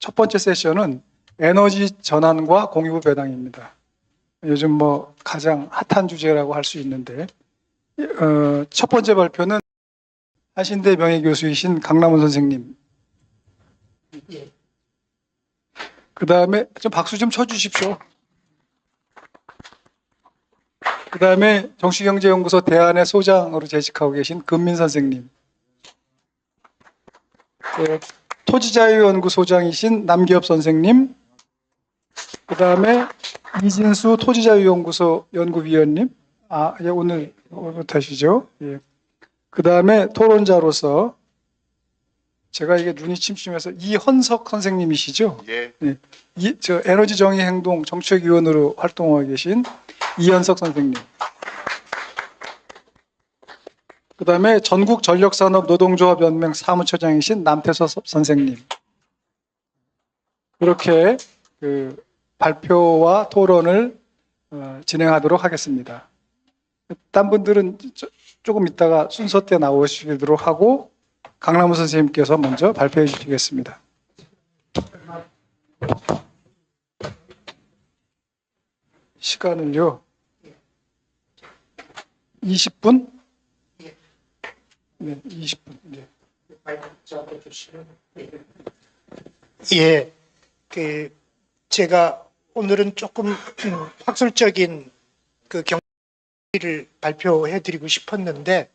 첫 번째 세션은 에너지 전환과 공유 배당입니다. 요즘 뭐 가장 핫한 주제라고 할 수 있는데, 첫 번째 발표는 한신대 명예교수이신 강남원 선생님. 그 다음에 좀 박수 좀 쳐주십시오. 그 다음에 정치경제연구소 대안의 소장으로 재직하고 계신 금민 선생님. 토지자유연구소장이신 남기엽 선생님. 그 다음에 이진수 토지자유연구소 연구위원님. 예, 오늘부터 하시죠. 예. 그 다음에 토론자로서 제가 이게 눈이 침침해서 이헌석 선생님이시죠? 예. 네. 저 에너지 정의 행동 정책위원으로 활동하고 계신 이현석 선생님. 그 다음에 전국 전력산업 노동조합 연맹 사무처장이신 남태서 선생님. 이렇게 그 발표와 토론을 진행하도록 하겠습니다. 딴 분들은 조금 있다가 순서 때 나오시도록 하고 강남우 선생님께서 먼저 발표해 주시겠습니다. 시간을요. 20분? 네, 20분. 네. 예, 제가 오늘은 조금 학술적인 그 경위를 발표해드리고 싶었는데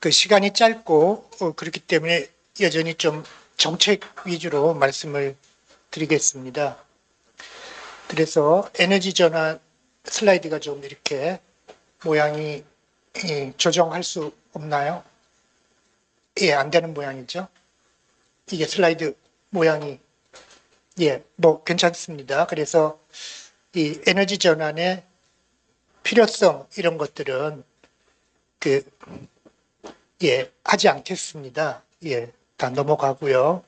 그 시간이 짧고 그렇기 때문에 여전히 좀 정책 위주로 말씀을 드리겠습니다. 그래서 에너지 전환 슬라이드가 좀 이렇게 모양이 조정할 수 없나요? 예, 안 되는 모양이죠. 이게 슬라이드 모양이 뭐 괜찮습니다. 그래서 이 에너지 전환의 필요성 이런 것들은 하지 않겠습니다. 다 넘어가고요.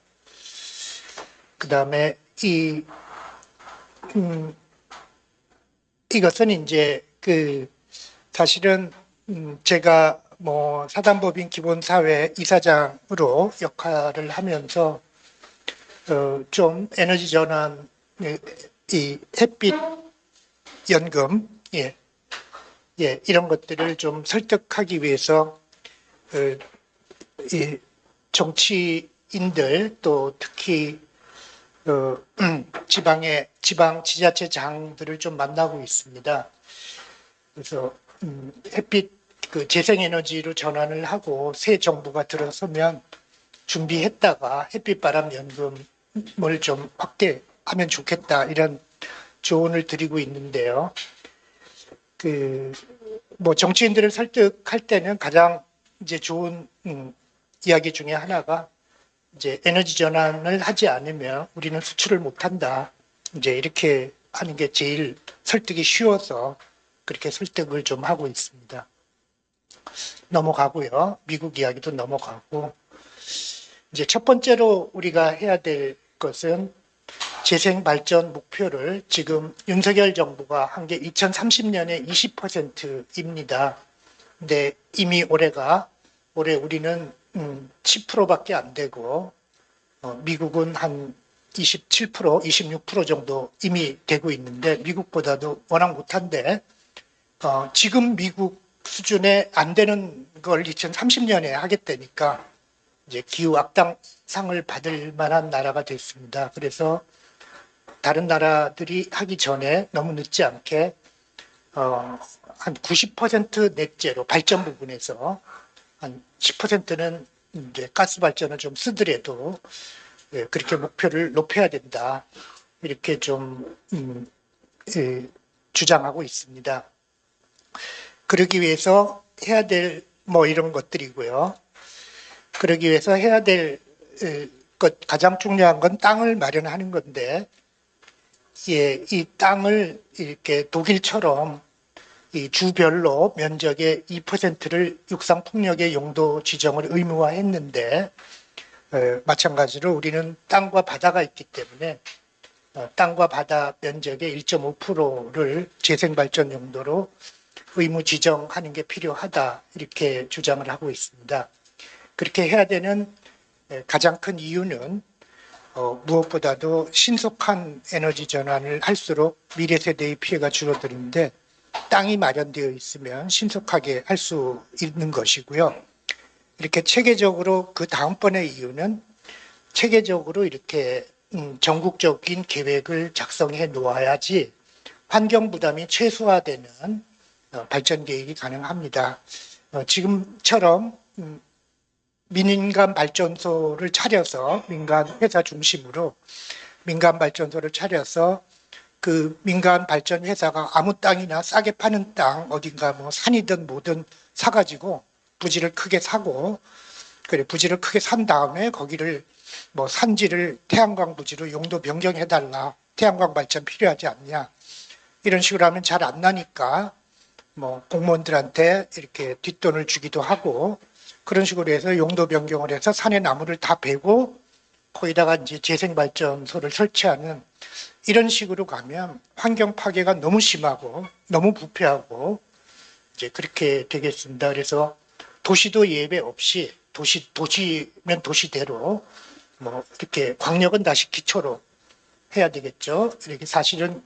그 다음에 이것은 이제 사실은 제가 뭐 사단법인 기본사회 이사장으로 역할을 하면서 좀 에너지 전환 이 햇빛 연금 이런 것들을 좀 설득하기 위해서 이 정치인들 또 특히 지방 지자체장들을 좀 만나고 있습니다. 그래서 햇빛 재생에너지로 전환을 하고 새 정부가 들어서면 준비했다가 햇빛바람 연금을 좀 확대하면 좋겠다 이런 조언을 드리고 있는데요. 뭐 정치인들을 설득할 때는 가장 이제 좋은 이야기 중에 하나가 이제 에너지 전환을 하지 않으면 우리는 수출을 못한다. 이제 이렇게 하는 게 제일 설득이 쉬워서 그렇게 설득을 좀 하고 있습니다. 넘어가고요. 미국 이야기도 넘어가고 이제 첫 번째로 우리가 해야 될 것은 재생 발전 목표를 지금 윤석열 정부가 한 게 2030년에 20%입니다. 근데 이미 올해 우리는 10%밖에 안 되고 미국은 한 27%, 26% 정도 이미 되고 있는데 미국보다도 워낙 못한데 지금 미국 수준에 안 되는 걸 2030년에 하겠다니까 이제 기후 악당상을 받을 만한 나라가 됐습니다. 그래서 다른 나라들이 하기 전에 너무 늦지 않게 한 90% 넷제로 발전 부분에서 한 10%는 이제 가스 발전을 좀 쓰더라도 그렇게 목표를 높여야 된다. 이렇게 좀 주장하고 있습니다. 그러기 위해서 해야 될 뭐 이런 것들이고요. 그러기 위해서 해야 될 것 가장 중요한 건 땅을 마련하는 건데 이 땅을 이렇게 독일처럼 이 주별로 면적의 2%를 육상풍력의 용도 지정을 의무화했는데 마찬가지로 우리는 땅과 바다가 있기 때문에 땅과 바다 면적의 1.5%를 재생발전 용도로 의무 지정하는 게 필요하다 이렇게 주장을 하고 있습니다. 그렇게 해야 되는 가장 큰 이유는 무엇보다도 신속한 에너지 전환을 할수록 미래 세대의 피해가 줄어드는데 땅이 마련되어 있으면 신속하게 할 수 있는 것이고요. 이렇게 체계적으로 그 다음번의 이유는 체계적으로 이렇게 전국적인 계획을 작성해 놓아야지 환경 부담이 최소화되는 발전 계획이 가능합니다. 지금처럼 민간 발전소를 차려서 민간 회사 중심으로 민간 발전소를 차려서 그 민간 발전 회사가 아무 땅이나 싸게 파는 땅 어딘가 뭐 산이든 뭐든 사가지고 부지를 크게 사고 그래 부지를 크게 산 다음에 거기를 뭐 산지를 태양광 부지로 용도 변경해달라 태양광 발전 필요하지 않냐 이런 식으로 하면 잘 안 나니까 뭐 공무원들한테 이렇게 뒷돈을 주기도 하고 그런 식으로 해서 용도 변경을 해서 산의 나무를 다 베고 거기다가 이제 재생발전소를 설치하는 이런 식으로 가면 환경 파괴가 너무 심하고 너무 부패하고 이제 그렇게 되겠습니다. 그래서 도시도 예외 없이 도시면 도시대로 뭐 이렇게 광역은 다시 기초로 해야 되겠죠. 이렇게 사실은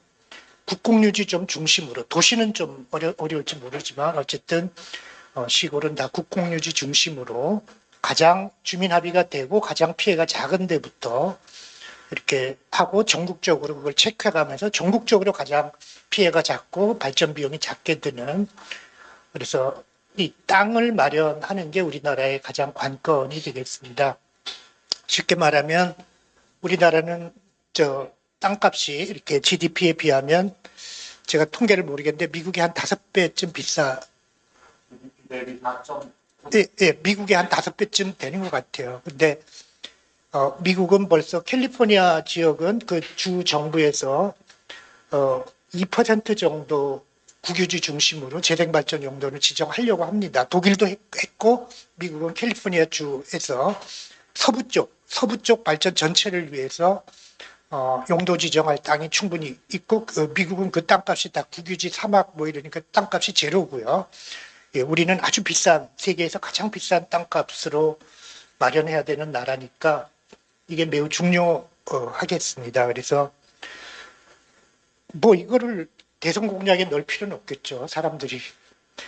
국공유지 좀 중심으로 도시는 좀 어려울지 모르지만 어쨌든 시골은 다 국공유지 중심으로 가장 주민 합의가 되고 가장 피해가 작은 데부터 이렇게 하고 전국적으로 그걸 체크해가면서 전국적으로 가장 피해가 작고 발전 비용이 작게 드는 그래서 이 땅을 마련하는 게 우리나라의 가장 관건이 되겠습니다. 쉽게 말하면 우리나라는 땅값이 이렇게 GDP에 비하면 제가 통계를 모르겠는데 미국이 한 5배쯤 비싸. 예, 미국이 한 5배쯤 되는 것 같아요. 근데 미국은 벌써 캘리포니아 지역은 그 주 정부에서 2% 정도 국유지 중심으로 재생발전 용도를 지정하려고 합니다. 독일도 했고 미국은 캘리포니아 주에서 서부 쪽 발전 전체를 위해서 용도 지정할 땅이 충분히 있고 미국은 그 땅값이 다 국유지 사막 뭐 이러니까 땅값이 제로고요. 예, 우리는 아주 비싼 세계에서 가장 비싼 땅값으로 마련해야 되는 나라니까 이게 매우 중요하겠습니다. 그래서 뭐 이거를 대선 공약에 넣을 필요는 없겠죠. 사람들이.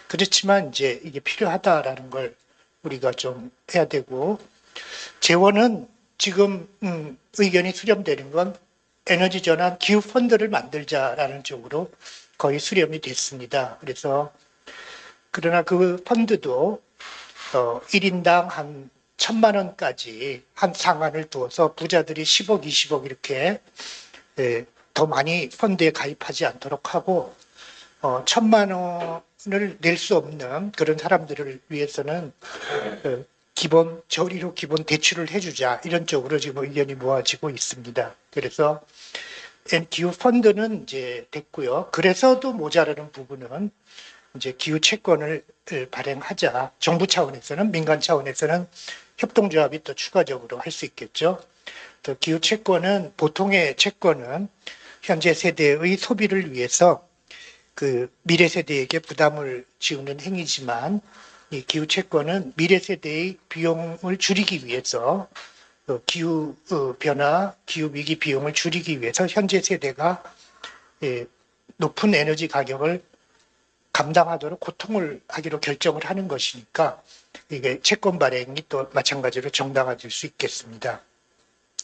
그렇지만 이제 이게 필요하다라는 걸 우리가 좀 해야 되고 재원은 지금 의견이 수렴되는 건 에너지 전환 기후 펀드를 만들자라는 쪽으로 거의 수렴이 됐습니다. 그래서 그러나 그 펀드도 1인당 한 1,000만 원까지 한 상한을 두어서 부자들이 10억, 20억 이렇게 더 많이 펀드에 가입하지 않도록 하고 1,000만 원을 낼 수 없는 그런 사람들을 위해서는 기본 저리로 기본 대출을 해주자 이런 쪽으로 지금 의견이 모아지고 있습니다. 그래서 기후 펀드는 이제 됐고요. 그래서도 모자라는 부분은 이제 기후 채권을 발행하자. 정부 차원에서는 민간 차원에서는 협동조합이 또 추가적으로 할 수 있겠죠. 또 기후 채권은 보통의 채권은 현재 세대의 소비를 위해서 그 미래 세대에게 부담을 지우는 행위지만 이 기후 채권은 미래 세대의 비용을 줄이기 위해서 기후 변화, 기후 위기 비용을 줄이기 위해서 현재 세대가 높은 에너지 가격을 감당하도록 고통을 하기로 결정을 하는 것이니까 이게 채권 발행이 또 마찬가지로 정당화될 수 있겠습니다.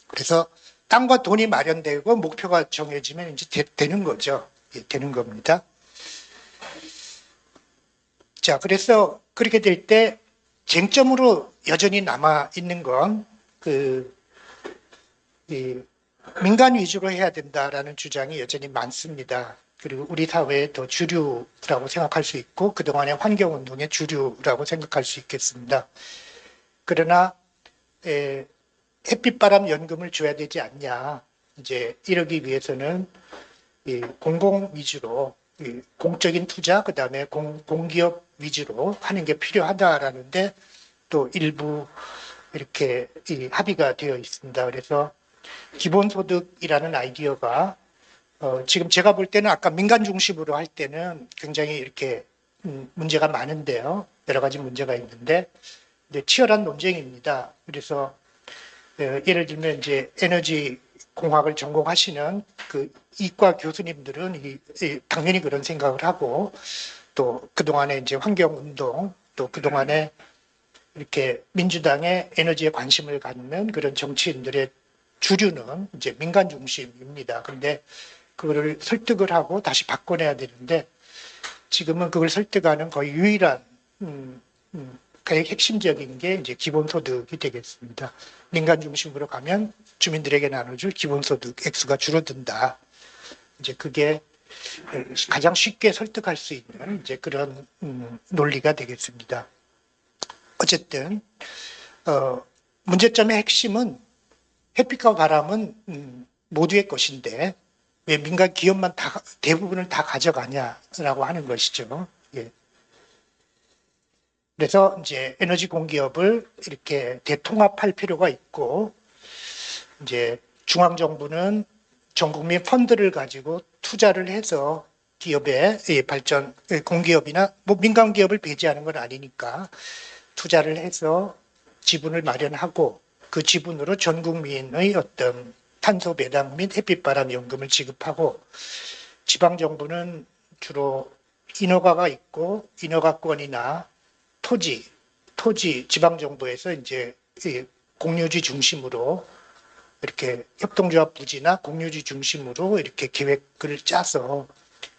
그래서 땅과 돈이 마련되고 목표가 정해지면 이제 되는 거죠. 예, 되는 겁니다. 자, 그래서 그렇게 될 때 쟁점으로 여전히 남아 있는 건 민간 위주로 해야 된다라는 주장이 여전히 많습니다. 그리고 우리 사회의 더 주류라고 생각할 수 있고 그동안의 환경운동의 주류라고 생각할 수 있겠습니다. 그러나 햇빛바람 연금을 줘야 되지 않냐. 이제 이러기 위해서는 공공 위주로 공적인 투자 그다음에 공기업 위주로 하는 게 필요하다라는데 또 일부 이렇게 합의가 되어 있습니다. 그래서 기본소득이라는 아이디어가 지금 제가 볼 때는 아까 민간 중심으로 할 때는 굉장히 이렇게 문제가 많은데요. 여러 가지 문제가 있는데 치열한 논쟁입니다. 그래서 예를 들면 이제 에너지 공학을 전공하시는 그 이과 교수님들은 당연히 그런 생각을 하고 또 그동안에 이제 환경운동 또 그동안에 이렇게 민주당의 에너지에 관심을 갖는 그런 정치인들의 주류는 이제 민간 중심입니다. 그런데 그거를 설득을 하고 다시 바꿔내야 되는데 지금은 그걸 설득하는 거의 유일한 가장 핵심적인 게 이제 기본소득이 되겠습니다. 민간 중심으로 가면 주민들에게 나눠줄 기본소득 액수가 줄어든다. 이제 그게 가장 쉽게 설득할 수 있는 이제 그런 논리가 되겠습니다. 어쨌든 문제점의 핵심은 햇빛과 바람은 모두의 것인데 왜 민간 기업만 대부분을 다 가져가냐라고 하는 것이죠. 예. 그래서 이제 에너지 공기업을 이렇게 대통합할 필요가 있고 이제 중앙 정부는 전 국민 펀드를 가지고 투자를 해서 기업의 발전, 공기업이나 뭐 민간 기업을 배제하는 건 아니니까 투자를 해서 지분을 마련하고 그 지분으로 전 국민의 어떤 탄소 배당 및 햇빛바람 연금을 지급하고 지방 정부는 주로 인허가가 있고 인허가권이나 토지 지방 정부에서 이제 공유지 중심으로 이렇게 협동조합 부지나 공유지 중심으로 이렇게 계획을 짜서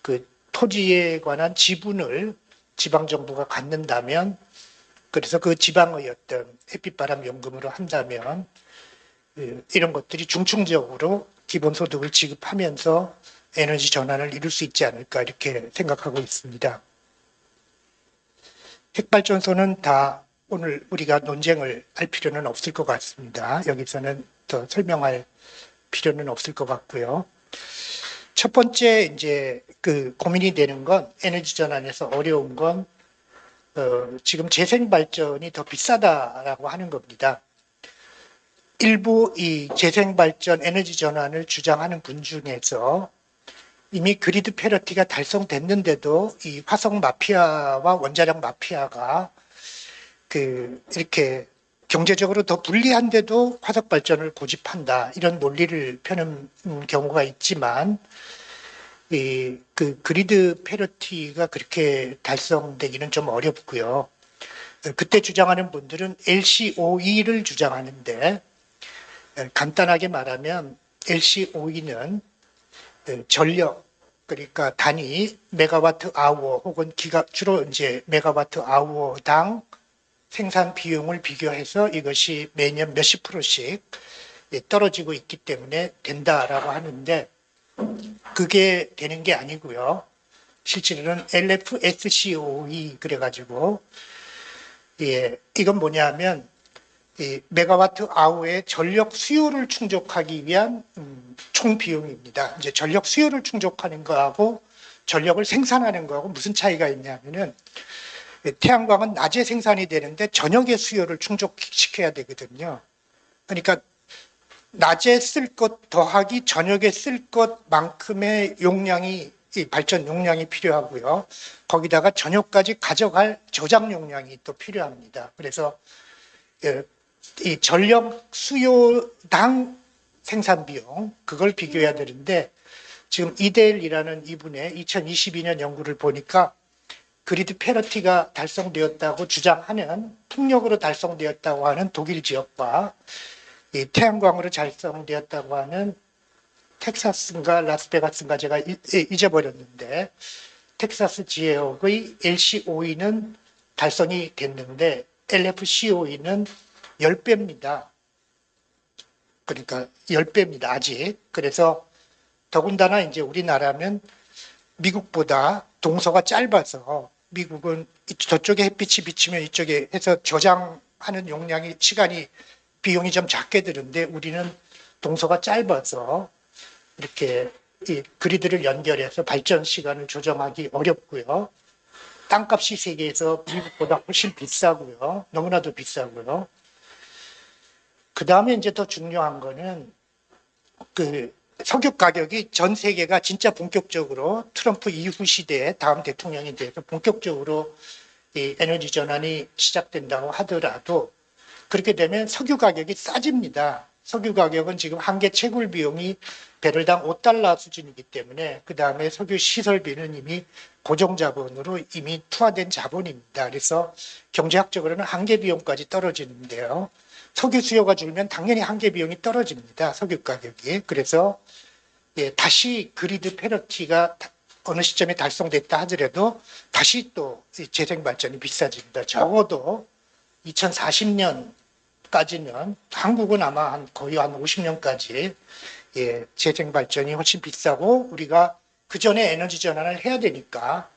그 토지에 관한 지분을 지방 정부가 갖는다면 그래서 그 지방의 어떤 햇빛바람 연금으로 한다면 이런 것들이 중층적으로 기본소득을 지급하면서 에너지 전환을 이룰 수 있지 않을까 이렇게 생각하고 있습니다. 핵발전소는 다 오늘 우리가 논쟁을 할 필요는 없을 것 같습니다. 여기서는 더 설명할 필요는 없을 것 같고요. 첫 번째 이제 그 고민이 되는 건 에너지 전환에서 어려운 건 지금 재생 발전이 더 비싸다라고 하는 겁니다. 일부 이 재생 발전 에너지 전환을 주장하는 분 중에서 이미 그리드 패러티가 달성됐는데도 이 화성 마피아와 원자력 마피아가 이렇게 경제적으로 더 불리한데도 화석 발전을 고집한다 이런 논리를 펴는 경우가 있지만 그 그리드 패러티가 그렇게 달성되기는 좀 어렵고요. 그때 주장하는 분들은 LCOE를 주장하는데 간단하게 말하면 LCOE는 전력 그러니까 단위 메가와트 아워 혹은 주로 이제 메가와트 아워당 생산 비용을 비교해서 이것이 매년 몇십 프로씩 떨어지고 있기 때문에 된다라고 하는데 그게 되는 게 아니고요. 실제로는 LFSCOE 그래가지고 이건 뭐냐면 이 메가와트 아워의 전력 수요를 충족하기 위한 총 비용입니다. 이제 전력 수요를 충족하는 거하고 전력을 생산하는 거하고 무슨 차이가 있냐면은 태양광은 낮에 생산이 되는데 저녁에 수요를 충족시켜야 되거든요. 그러니까 낮에 쓸 것 더하기 저녁에 쓸 것만큼의 용량이 발전 용량이 필요하고요. 거기다가 저녁까지 가져갈 저장 용량이 또 필요합니다. 그래서 이 전력 수요당 생산 비용 그걸 비교해야 되는데 지금 이데일이라는 이분의 2022년 연구를 보니까 그리드 패러티가 달성되었다고 주장하는 풍력으로 달성되었다고 하는 독일 지역과 이 태양광으로 달성되었다고 하는 텍사스인가 라스베가스인가 제가 잊어버렸는데 텍사스 지역의 LCOE는 달성이 됐는데 LFCOE는 10배입니다. 그러니까 10배입니다. 아직. 그래서 더군다나 이제 우리나라는 미국보다 동서가 짧아서 미국은 저쪽에 햇빛이 비치면 이쪽에 해서 저장하는 용량이 시간이 비용이 좀 작게 드는데 우리는 동서가 짧아서 이렇게 이 그리드를 연결해서 발전 시간을 조정하기 어렵고요. 땅값이 세계에서 미국보다 훨씬 비싸고요. 너무나도 비싸고요. 그 다음에 이제 더 중요한 거는 그 석유 가격이 전 세계가 진짜 본격적으로 트럼프 이후 시대에 다음 대통령이 돼서 본격적으로 이 에너지 전환이 시작된다고 하더라도 그렇게 되면 석유 가격이 싸집니다. 석유 가격은 지금 한 개 채굴 비용이 배럴당 5달러 수준이기 때문에 그 다음에 석유 시설비는 이미 고정 자본으로 이미 투하된 자본입니다. 그래서 경제학적으로는 한계 비용까지 떨어지는데요. 석유 수요가 줄면 당연히 한계 비용이 떨어집니다. 석유 가격이. 그래서 다시 그리드 패러티가 어느 시점에 달성됐다 하더라도 다시 또 재생 발전이 비싸집니다. 적어도 2040년까지는 한국은 아마 거의 한 50년까지 재생 발전이 훨씬 비싸고 우리가 그 전에 에너지 전환을 해야 되니까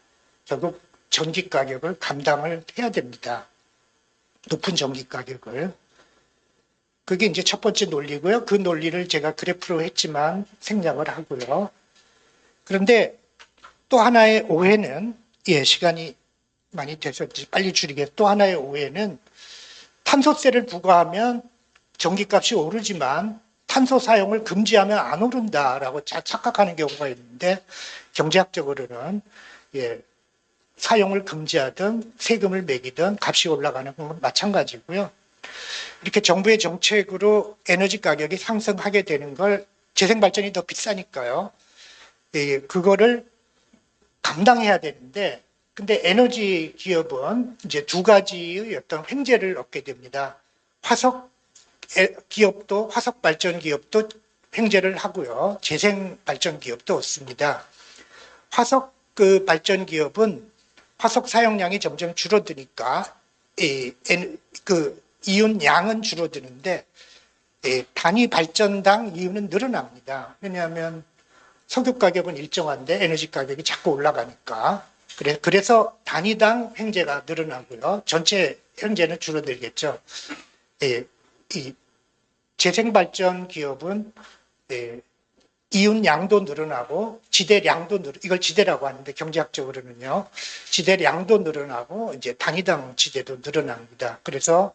결국 전기 가격을 감당을 해야 됩니다. 높은 전기 가격을. 그게 이제 첫 번째 논리고요. 그 논리를 제가 그래프로 했지만 생략을 하고요. 그런데 또 하나의 오해는 시간이 많이 돼서 빨리 줄이겠습니다. 또 하나의 오해는 탄소세를 부과하면 전기값이 오르지만 탄소 사용을 금지하면 안 오른다라고 착각하는 경우가 있는데 경제학적으로는 사용을 금지하든 세금을 매기든 값이 올라가는 건 마찬가지고요. 이렇게 정부의 정책으로 에너지 가격이 상승하게 되는 걸 재생발전이 더 비싸니까요. 그거를 감당해야 되는데 근데 에너지 기업은 이제 두 가지의 어떤 횡재를 얻게 됩니다. 화석 발전 기업도 횡재를 하고요. 재생 발전 기업도 얻습니다. 화석 발전 기업은 화석 사용량이 점점 줄어드니까 이윤 양은 줄어드는데 단위 발전당 이윤은 늘어납니다. 왜냐하면 석유 가격은 일정한데 에너지 가격이 자꾸 올라가니까 그래서 단위당 횡재가 늘어나고요. 전체 횡재는 줄어들겠죠. 이 재생발전 기업은 이윤 양도 늘어나고 지대량도 이걸 지대라고 하는데 경제학적으로는요. 지대량도 늘어나고 이제 단위당 지대도 늘어납니다. 그래서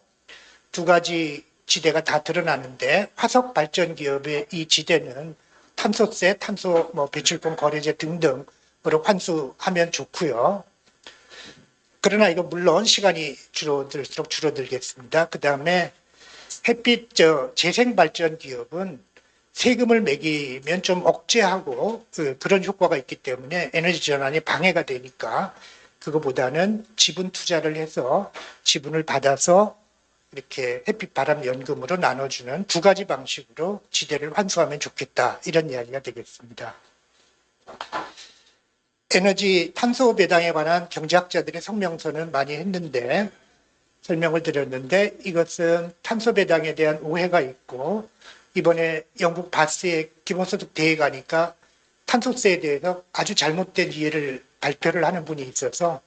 두 가지 지대가 다 드러나는데 화석 발전 기업의 이 지대는 탄소세, 탄소 배출권 거래제 등등으로 환수하면 좋고요. 그러나 이거 물론 시간이 줄어들수록 줄어들겠습니다. 그 다음에 햇빛 재생 발전 기업은 세금을 매기면 좀 억제하고 그런 효과가 있기 때문에 에너지 전환이 방해가 되니까 그거보다는 지분 투자를 해서 지분을 받아서 이렇게 햇빛 바람 연금으로 나눠주는 두 가지 방식으로 지대를 환수하면 좋겠다 이런 이야기가 되겠습니다. 에너지 탄소 배당에 관한 경제학자들의 성명서는 많이 했는데 설명을 드렸는데 이것은 탄소 배당에 대한 오해가 있고 이번에 영국 바스의 기본소득 대회 가니까 탄소세에 대해서 아주 잘못된 이해를 발표를 하는 분이 있어서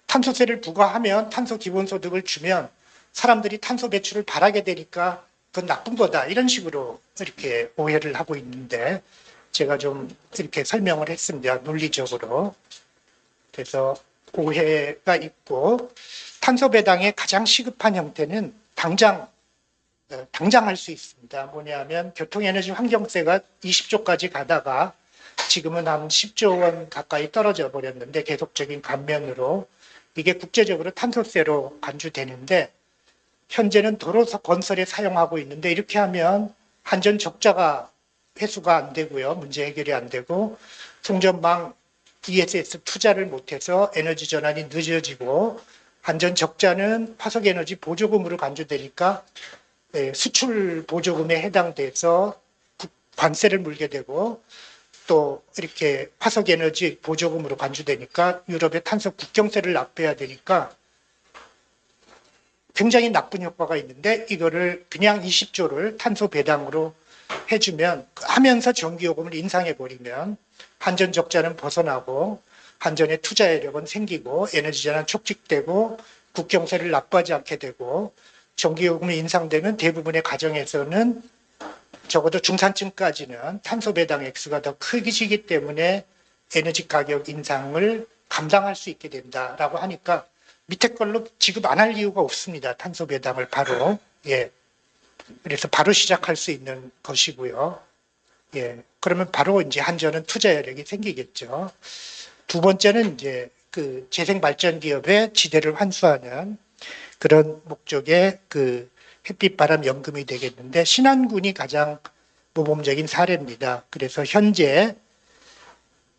탄소세를 부과하면 탄소 기본소득을 주면 사람들이 탄소 배출을 바라게 되니까 그건 나쁜 거다 이런 식으로 이렇게 오해를 하고 있는데 제가 좀 이렇게 설명을 했습니다. 논리적으로. 그래서 오해가 있고 탄소 배당의 가장 시급한 형태는 당장 할 수 있습니다. 뭐냐면 교통에너지 환경세가 20조까지 가다가 지금은 한 10조 원 가까이 떨어져 버렸는데 계속적인 감면으로 이게 국제적으로 탄소세로 간주되는데 현재는 도로 건설에 사용하고 있는데 이렇게 하면 한전 적자가 회수가 안 되고요. 문제 해결이 안 되고 송전망 ESS 투자를 못해서 에너지 전환이 늦어지고 한전 적자는 화석에너지 보조금으로 간주되니까 수출 보조금에 해당돼서 관세를 물게 되고 또 이렇게 화석에너지 보조금으로 간주되니까 유럽의 탄소 국경세를 납부해야 되니까 굉장히 나쁜 효과가 있는데 이거를 그냥 20조를 탄소 배당으로 해주면 하면서 전기요금을 인상해버리면 한전 적자는 벗어나고 한전의 투자 여력은 생기고 에너지 전환 촉진되고 국경세를 납부하지 않게 되고 전기요금이 인상되면 대부분의 가정에서는 적어도 중산층까지는 탄소 배당 액수가 더 크기시기 때문에 에너지 가격 인상을 감당할 수 있게 된다라고 하니까 밑에 걸로 지급 안 할 이유가 없습니다. 탄소 배당을 바로. 그래서 바로 시작할 수 있는 것이고요. 그러면 바로 이제 한전은 투자 여력이 생기겠죠. 두 번째는 이제 그 재생 발전 기업의 지대를 환수하는 그런 목적의 그 햇빛바람 연금이 되겠는데, 신안군이 가장 모범적인 사례입니다. 그래서 현재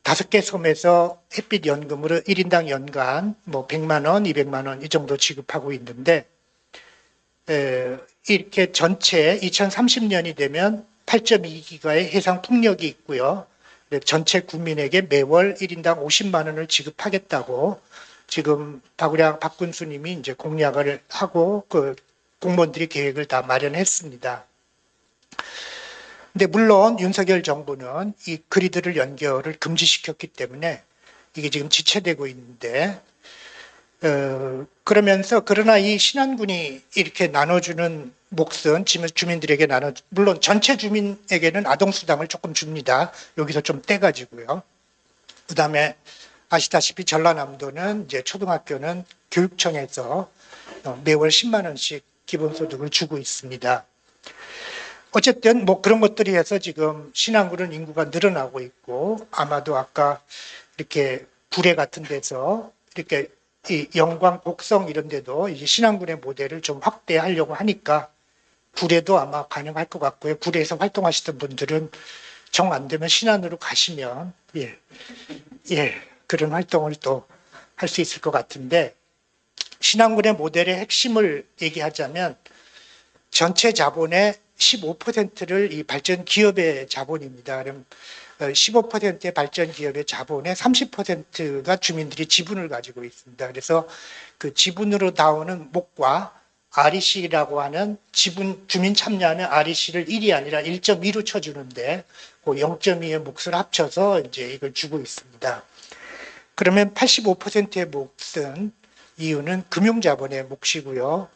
5개 섬에서 햇빛 연금으로 1인당 연간 뭐 100만 원, 200만 원 이 정도 지급하고 있는데, 이렇게 전체 2030년이 되면 8.2기가의 해상 풍력이 있고요. 전체 국민에게 매월 1인당 50만 원을 지급하겠다고 지금 박우량 박군수님이 이제 공약을 하고 그 공무원들이 계획을 다 마련했습니다. 근데 물론 윤석열 정부는 이 그리드를 연결을 금지시켰기 때문에 이게 지금 지체되고 있는데, 그러나 이 신안군이 이렇게 나눠주는 몫은 주민들에게 물론 전체 주민에게는 아동수당을 조금 줍니다. 여기서 좀 떼가지고요. 그 다음에 아시다시피 전라남도는 이제 초등학교는 교육청에서 매월 10만 원씩 기본소득을 주고 있습니다. 어쨌든 뭐 그런 것들이 해서 지금 신안군은 인구가 늘어나고 있고, 아마도 아까 이렇게 구례 같은 데서 이렇게 이 영광, 곡성 이런 데도 이제 신안군의 모델을 좀 확대하려고 하니까 구례도 아마 가능할 것 같고요. 구례에서 활동하시던 분들은 정 안 되면 신안으로 가시면 그런 활동을 또 할 수 있을 것 같은데, 신안군의 모델의 핵심을 얘기하자면 전체 자본의 15%를 이 발전 기업의 자본입니다. 그럼 15%의 발전 기업의 자본의 30%가 주민들이 지분을 가지고 있습니다. 그래서 그 지분으로 나오는 목과 REC라고 하는 주민 참여하면 REC를 1이 아니라 1.2로 쳐주는데 그 0.2의 몫을 합쳐서 이제 이걸 주고 있습니다. 그러면 85%의 몫은 이유는 금융자본의 몫이고요.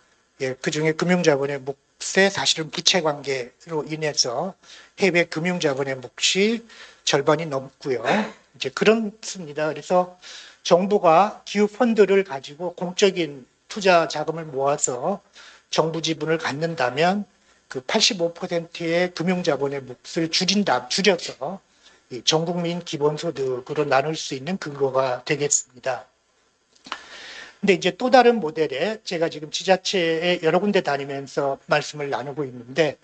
그 중에 금융자본의 몫에 사실은 부채 관계로 인해서 해외 금융자본의 몫이 절반이 넘고요. 이제 그렇습니다. 그래서 정부가 기후 펀드를 가지고 공적인 투자 자금을 모아서 정부 지분을 갖는다면 그 85%의 금융자본의 몫을 줄여서 전 국민 기본소득으로 나눌 수 있는 근거가 되겠습니다. 근데 이제 또 다른 모델에 제가 지금 지자체에 여러 군데 다니면서 말씀을 나누고 있는데,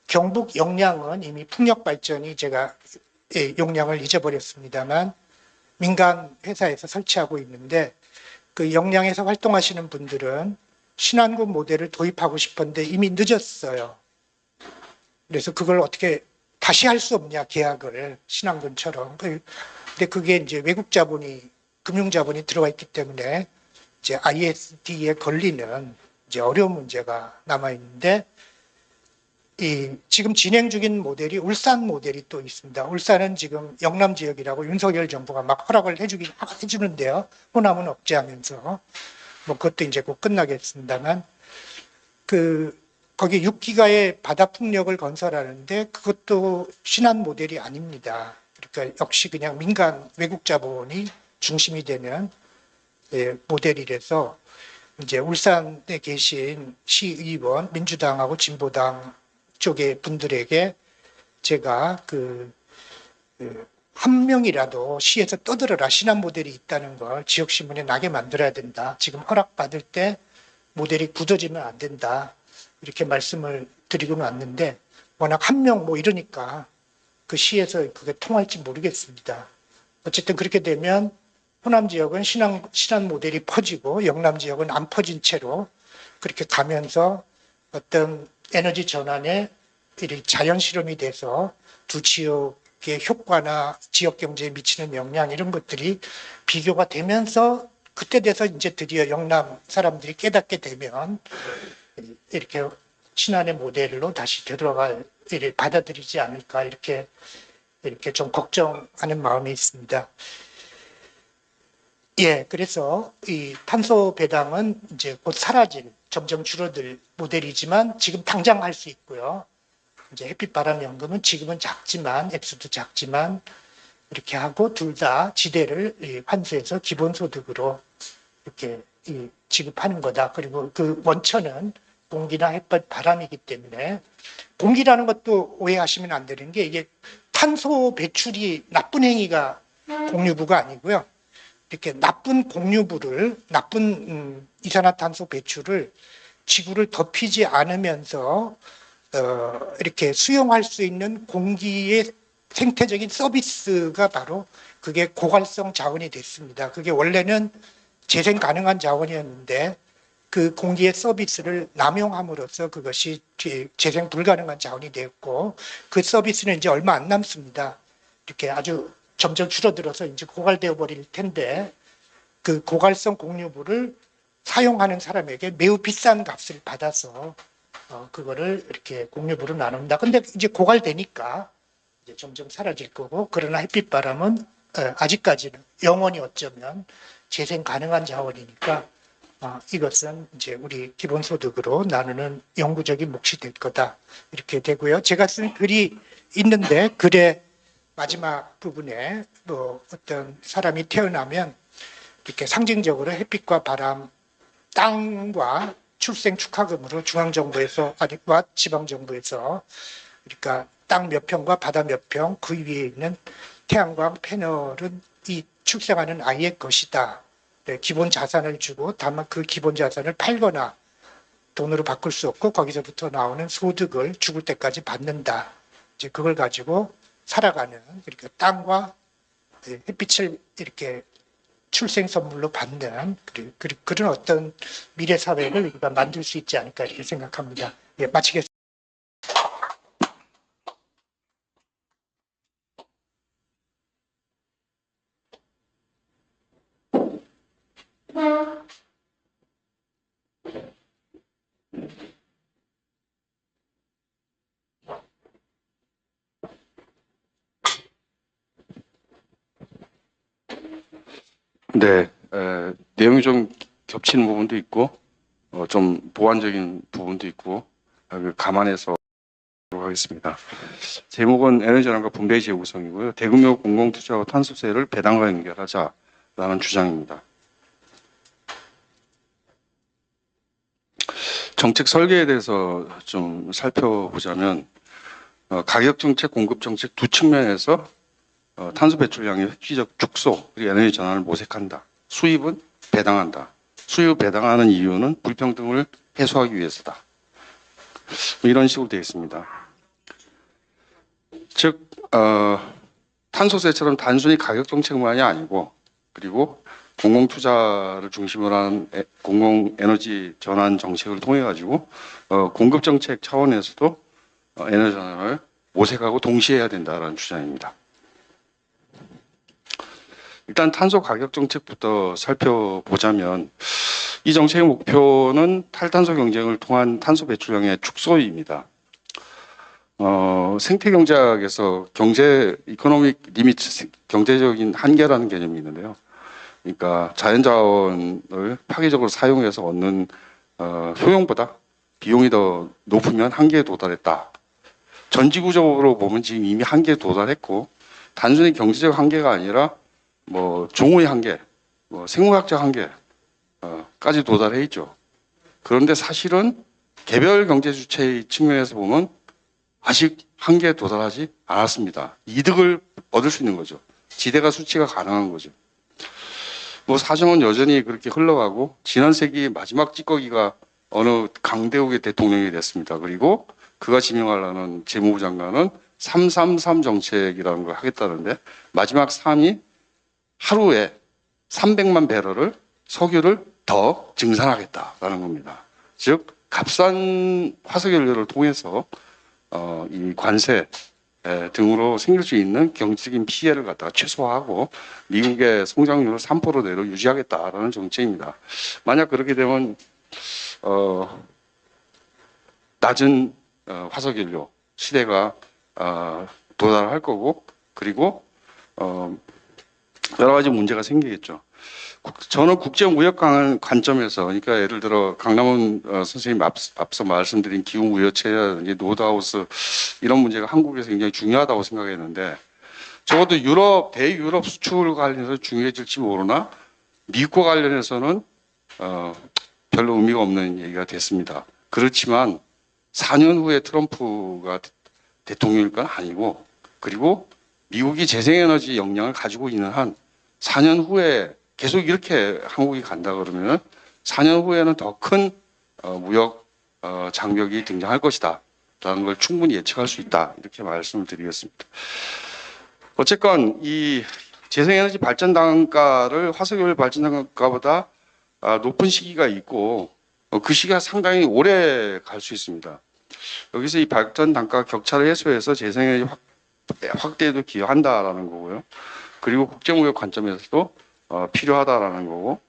경북 영양은 이미 풍력 발전이 제가 용량을 잊어버렸습니다만 민간 회사에서 설치하고 있는데, 그 영양에서 활동하시는 분들은 신안군 모델을 도입하고 싶었는데 이미 늦었어요. 그래서 그걸 어떻게 다시 할 수 없냐, 계약을 신안군처럼. 근데 그게 이제 외국 자본이, 금융 자본이 들어와 있기 때문에 이제 ISD에 걸리는 이제 어려운 문제가 남아 있는데, 지금 진행 중인 모델이 울산 모델이 또 있습니다. 울산은 지금 영남 지역이라고 윤석열 정부가 막 허락을 해주는데요. 호남은 억제하면서. 뭐 그것도 이제 곧 끝나겠습니다만, 거기 6기가의 바다 풍력을 건설하는데 그것도 신안 모델이 아닙니다. 그러니까 역시 그냥 민간 외국 자본이 중심이 되는 모델이라서, 이제 울산에 계신 시의원, 민주당하고 진보당 쪽의 분들에게 제가 한 명이라도 시에서 떠들어라, 신안 모델이 있다는 걸 지역신문에 나게 만들어야 된다. 지금 허락받을 때 모델이 굳어지면 안 된다. 이렇게 말씀을 드리고는 왔는데, 워낙 한 명 뭐 이러니까 그 시에서 그게 통할지 모르겠습니다. 어쨌든 그렇게 되면 호남 지역은 신안 모델이 퍼지고 영남 지역은 안 퍼진 채로 그렇게 가면서 어떤 에너지 전환에 자연 실험이 돼서 두 지역의 효과나 지역 경제에 미치는 영향 이런 것들이 비교가 되면서, 그때 돼서 이제 드디어 영남 사람들이 깨닫게 되면 이렇게 신안의 모델로 다시 되돌아갈 일을 받아들이지 않을까, 이렇게 좀 걱정하는 마음이 있습니다. 그래서 이 탄소 배당은 이제 곧 사라질, 점점 줄어들 모델이지만 지금 당장 할 수 있고요. 이제 햇빛바람 연금은 지금은 작지만, 액수도 작지만 이렇게 하고 둘 다 지대를 환수해서 기본소득으로 이렇게 지급하는 거다. 그리고 그 원천은 공기나 햇볕, 바람이기 때문에, 공기라는 것도 오해하시면 안 되는 게, 이게 탄소 배출이 나쁜 행위가 공유부가 아니고요. 이렇게 나쁜 공유물을, 나쁜 이산화탄소 배출을 지구를 덮이지 않으면서 이렇게 수용할 수 있는 공기의 생태적인 서비스가 바로 그게 고갈성 자원이 됐습니다. 그게 원래는 재생 가능한 자원이었는데 그 공기의 서비스를 남용함으로써 그것이 재생 불가능한 자원이 되었고, 그 서비스는 이제 얼마 안 남습니다. 이렇게 아주 점점 줄어들어서 이제 고갈되어 버릴 텐데, 그 고갈성 공유물을 사용하는 사람에게 매우 비싼 값을 받아서 그거를 이렇게 공유물로 나눈다. 근데 이제 고갈되니까 이제 점점 사라질 거고, 그러나 햇빛바람은 아직까지는 영원히 어쩌면 재생 가능한 자원이니까 이것은 이제 우리 기본소득으로 나누는 영구적인 몫이 될 거다. 이렇게 되고요. 제가 쓴 글이 있는데, 글의 마지막 부분에 뭐 어떤 사람이 태어나면 이렇게 상징적으로 햇빛과 바람, 땅과 출생 축하금으로 중앙정부에서 아니와 지방정부에서, 그러니까 땅 몇 평과 바다 몇 평, 그 위에 있는 태양광 패널은 이 출생하는 아이의 것이다. 네, 기본 자산을 주고, 다만 그 기본 자산을 팔거나 돈으로 바꿀 수 없고 거기서부터 나오는 소득을 죽을 때까지 받는다. 이제 그걸 가지고 살아가는, 그러니까 땅과 햇빛을 이렇게 출생 선물로 받는 그런 어떤 미래 사회를 우리가 만들 수 있지 않을까 이렇게 생각합니다. 예, 마치겠습니다. 네, 내용이 좀 겹치는 부분도 있고, 좀 보완적인 부분도 있고, 감안해서 하도록 하겠습니다. 제목은 에너지 전환과 분배 지역 구성이고요. 대규모 공공투자와 탄소세를 배당과 연결하자라는 주장입니다. 정책 설계에 대해서 좀 살펴보자면, 가격 정책, 공급 정책 두 측면에서 탄소 배출량의 획기적 축소, 그리고 에너지 전환을 모색한다. 수입은 배당한다. 수입 배당하는 이유는 불평등을 해소하기 위해서다. 이런 식으로 되어 있습니다. 즉, 탄소세처럼 단순히 가격 정책만이 아니고, 그리고 공공 투자를 중심으로 하는 공공 에너지 전환 정책을 통해 가지고 공급 정책 차원에서도 에너지 전환을 모색하고 동시에 해야 된다라는 주장입니다. 일단 탄소 가격 정책부터 살펴보자면, 이 정책의 목표는 탈탄소 경쟁을 통한 탄소 배출량의 축소입니다. 생태 경제학에서 이코노믹 리미트, 경제적인 한계라는 개념이 있는데요. 그러니까 자연 자원을 파괴적으로 사용해서 얻는 효용보다 비용이 더 높으면 한계에 도달했다. 전지구적으로 보면 지금 이미 한계에 도달했고, 단순히 경제적 한계가 아니라 뭐 종의 한계, 뭐 생물학적 한계까지 도달해 있죠. 그런데 사실은 개별 경제 주체의 측면에서 보면 아직 한계에 도달하지 않았습니다. 이득을 얻을 수 있는 거죠. 지대가 수치가 가능한 거죠. 뭐 사정은 여전히 그렇게 흘러가고, 지난 세기 마지막 찌꺼기가 어느 강대국의 대통령이 됐습니다. 그리고 그가 지명하려는 재무부 장관은 333 정책이라는 걸 하겠다는데, 마지막 3이 하루에 300만 배럴을 석유를 더 증산하겠다라는 겁니다. 즉 값싼 화석연료를 통해서 이 관세 등으로 생길 수 있는 경제적인 피해를 갖다가 최소화하고 미국의 성장률을 3%대로 유지하겠다라는 정책입니다. 만약 그렇게 되면 낮은 화석연료 시대가 도달할 거고, 그리고 여러 가지 문제가 생기겠죠. 저는 국제무역 관점에서, 그러니까 예를 들어 강남훈 선생님 앞서 말씀드린 기후무역체라든지 노드하우스 이런 문제가 한국에서 굉장히 중요하다고 생각했는데, 적어도 대유럽 수출 관련해서 중요해질지 모르나 미국과 관련해서는 별로 의미가 없는 얘기가 됐습니다. 그렇지만 4년 후에 트럼프가 대통령일 건 아니고, 그리고 미국이 재생에너지 역량을 가지고 있는 한 4년 후에 계속 이렇게 한국이 간다 그러면 4년 후에는 더 큰 무역 장벽이 등장할 것이다 라는 걸 충분히 예측할 수 있다, 이렇게 말씀을 드리겠습니다. 어쨌건 이 재생에너지 발전 단가를 화석연료 발전 단가보다 높은 시기가 있고 그 시기가 상당히 오래 갈 수 있습니다. 여기서 이 발전 단가 격차를 해소해서 재생에너지 확대에도 기여한다라는 거고요. 그리고 국제무역 관점에서도 필요하다라는 거고,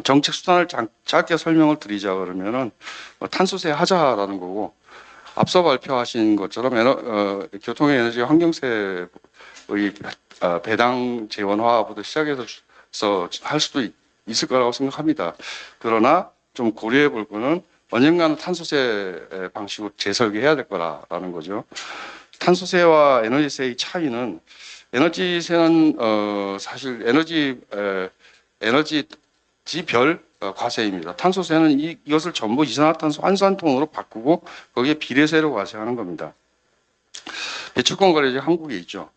정책 수단을 짧게 설명을 드리자 그러면은 탄소세 하자라는 거고, 앞서 발표하신 것처럼 교통에너지 환경세의 배당 재원화부터 시작해서 할 수도 있을 거라고 생각합니다. 그러나 좀 고려해 볼 거는 언젠가는 탄소세 방식으로 재설계해야 될 거라는 거죠. 탄소세와 에너지세의 차이는, 에너지세는 사실 에너지별 과세입니다. 탄소세는 이것을 전부 이산화탄소 환산통으로 바꾸고 거기에 비례세로 과세하는 겁니다. 배출권 거래제 한국에 있죠.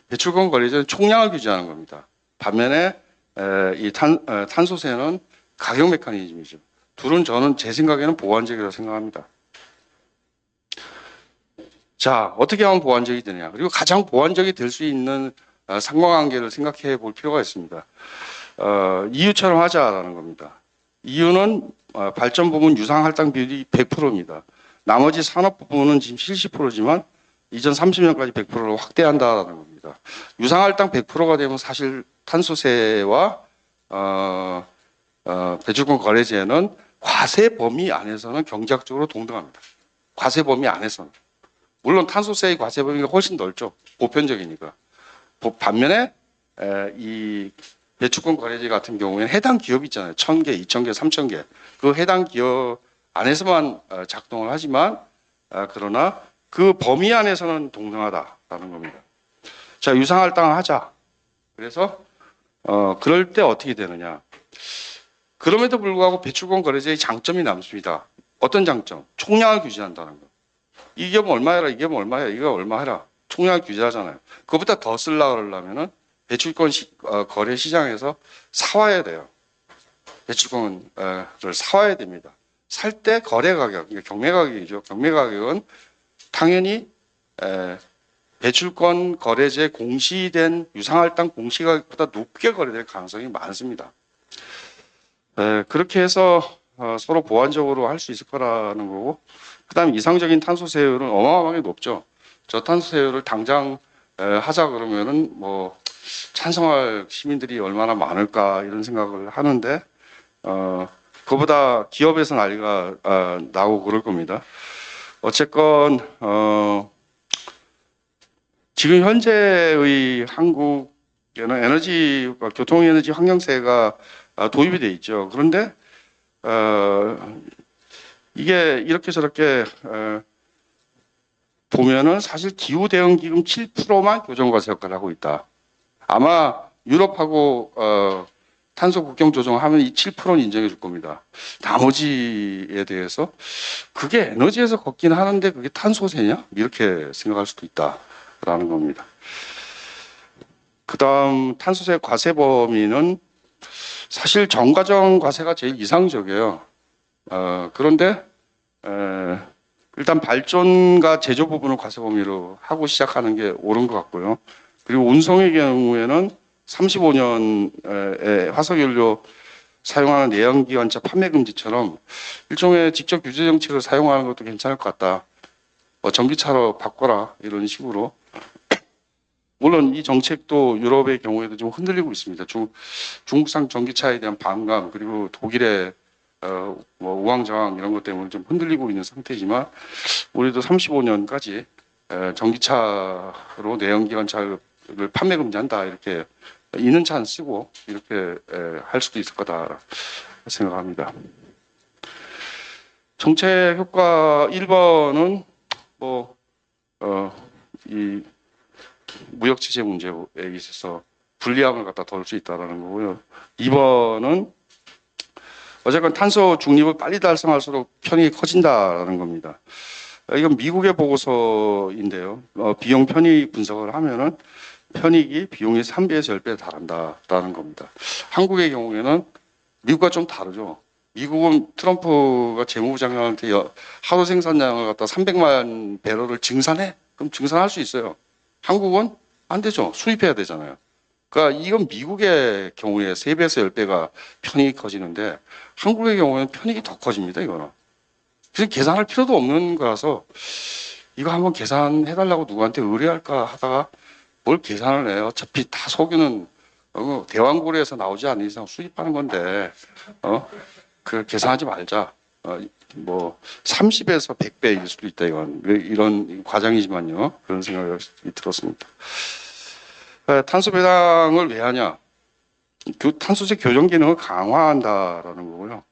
배출권 거래제는 총량을 규제하는 겁니다. 반면에 이 탄소세는 가격 메커니즘이죠. 둘은 저는 제 생각에는 보완적이라고 생각합니다. 자, 어떻게 하면 보완적이 되냐? 그리고 가장 보완적이 될 수 있는 상관관계를 생각해 볼 필요가 있습니다. EU처럼 하자라는 겁니다. EU는 발전 부분 유상 할당 비율이 100%입니다. 나머지 산업 부분은 지금 70%지만 2030년까지 100%로 확대한다라는 겁니다. 유상 할당 100%가 되면 사실 탄소세와 배출권 거래제는 과세 범위 안에서는 경제학적으로 동등합니다. 과세 범위 안에서는. 물론 탄소세의 과세 범위가 훨씬 넓죠. 보편적이니까. 반면에 이 배출권 거래제 같은 경우에는 해당 기업이 있잖아요. 1000개, 2000개, 3000개. 그 해당 기업 안에서만 작동을 하지만 그러나 그 범위 안에서는 동등하다라는 겁니다. 자, 유상할당을 하자. 그래서 그럴 때 어떻게 되느냐? 그럼에도 불구하고 배출권 거래제의 장점이 남습니다. 어떤 장점? 총량을 규제한다는 거. 이 기업은 얼마 해라, 이 기업은 얼마 해라, 이거 얼마 해라. 총량을 규제하잖아요. 그것보다 더 쓰려고 그러려면은 배출권 거래 시장에서 사와야 돼요. 배출권을 사와야 됩니다. 살 때 거래 가격, 경매 가격이죠. 경매 가격은 당연히 배출권 거래제 공시된 유상할당 공시가격보다 높게 거래될 가능성이 많습니다. 그렇게 해서 서로 보완적으로 할 수 있을 거라는 거고, 그다음 이상적인 탄소세율은 어마어마하게 높죠. 저탄소세율을 당장 하자 그러면은 뭐 찬성할 시민들이 얼마나 많을까 이런 생각을 하는데 그보다 기업에서 난리가 나고 그럴 겁니다. 어쨌건 지금 현재의 한국에는 교통에너지 환경세가 도입이 돼 있죠. 그런데 이게 이렇게 저렇게 보면은 사실 기후 대응 기금 7%만 교정과세 역할을 하고 있다. 아마 유럽하고 탄소 국경 조정하면 이 7%는 인정해 줄 겁니다. 나머지에 대해서 그게 에너지에서 걷긴 하는데 그게 탄소세냐? 이렇게 생각할 수도 있다라는 겁니다. 그다음 탄소세 과세 범위는 사실 정가정 과세가 제일 이상적이에요. 그런데 일단 발전과 제조 부분을 과세 범위로 하고 시작하는 게 옳은 것 같고요. 그리고 운송의 경우에는 35년에 화석연료 사용하는 내연기관차 판매 금지처럼 일종의 직접 규제 정책을 사용하는 것도 괜찮을 것 같다. 전기차로 바꿔라 이런 식으로. 물론 이 정책도 유럽의 경우에도 좀 흔들리고 있습니다. 중국산 전기차에 대한 반감, 그리고 독일의 뭐 우왕좌왕 이런 것 때문에 좀 흔들리고 있는 상태지만 우리도 35년까지 전기차로 내연기관차를 판매 금지한다 이렇게 있는 차 안 쓰고 이렇게 할 수도 있을 거다 생각합니다. 정책 효과 1번은 이 무역 체제 문제에 있어서 불리함을 갖다 덜 수 있다라는 거고요. 2번은 어쨌건 탄소 중립을 빨리 달성할수록 편익이 커진다라는 겁니다. 이건 미국의 보고서인데요. 비용 편익 분석을 하면은 편익이 비용이 3배에서 10배에 달한다라는 겁니다. 한국의 경우에는 미국과 좀 다르죠. 미국은 트럼프가 재무부 장관한테 하루 생산량을 갖다 300만 배럴을 증산해. 그럼 증산할 수 있어요. 한국은 안 되죠. 수입해야 되잖아요. 그러니까 이건 미국의 경우에 3배에서 10배가 편익이 커지는데 한국의 경우에는 편익이 더 커집니다. 이거는. 그래서 계산할 필요도 없는 거라서 이거 한번 계산해달라고 누구한테 의뢰할까 하다가 뭘 계산을 해요. 어차피 다 석유는 대왕고래에서 나오지 않는 이상 수입하는 건데 그 계산하지 말자. 뭐 30에서 100배일 수도 있다. 이런 과장이지만요. 그런 생각이 들었습니다. 탄소 배당을 왜 하냐? 탄소세 교정 기능을 강화한다라는 거고요.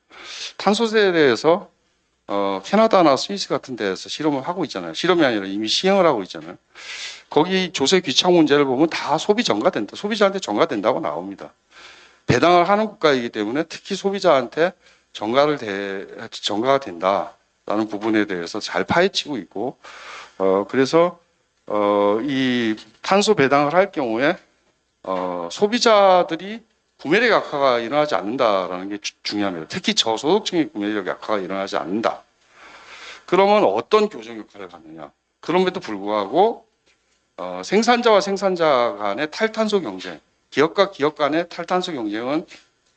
탄소세에 대해서 캐나다나 스위스 같은 데에서 실험을 하고 있잖아요. 실험이 아니라 이미 시행을 하고 있잖아요. 거기 조세 귀착 문제를 보면 다 소비 전가된다. 소비자한테 전가된다고 나옵니다. 배당을 하는 국가이기 때문에 특히 소비자한테 전가가 된다라는 부분에 대해서 잘 파헤치고 있고, 그래서 이 탄소 배당을 할 경우에 소비자들이 구매력 약화가 일어나지 않는다라는 게 중요합니다. 특히 저소득층의 구매력 약화가 일어나지 않는다. 그러면 어떤 교정 역할을 갖느냐? 그럼에도 불구하고 생산자와 생산자 간의 탈탄소 경쟁, 기업과 기업 간의 탈탄소 경쟁은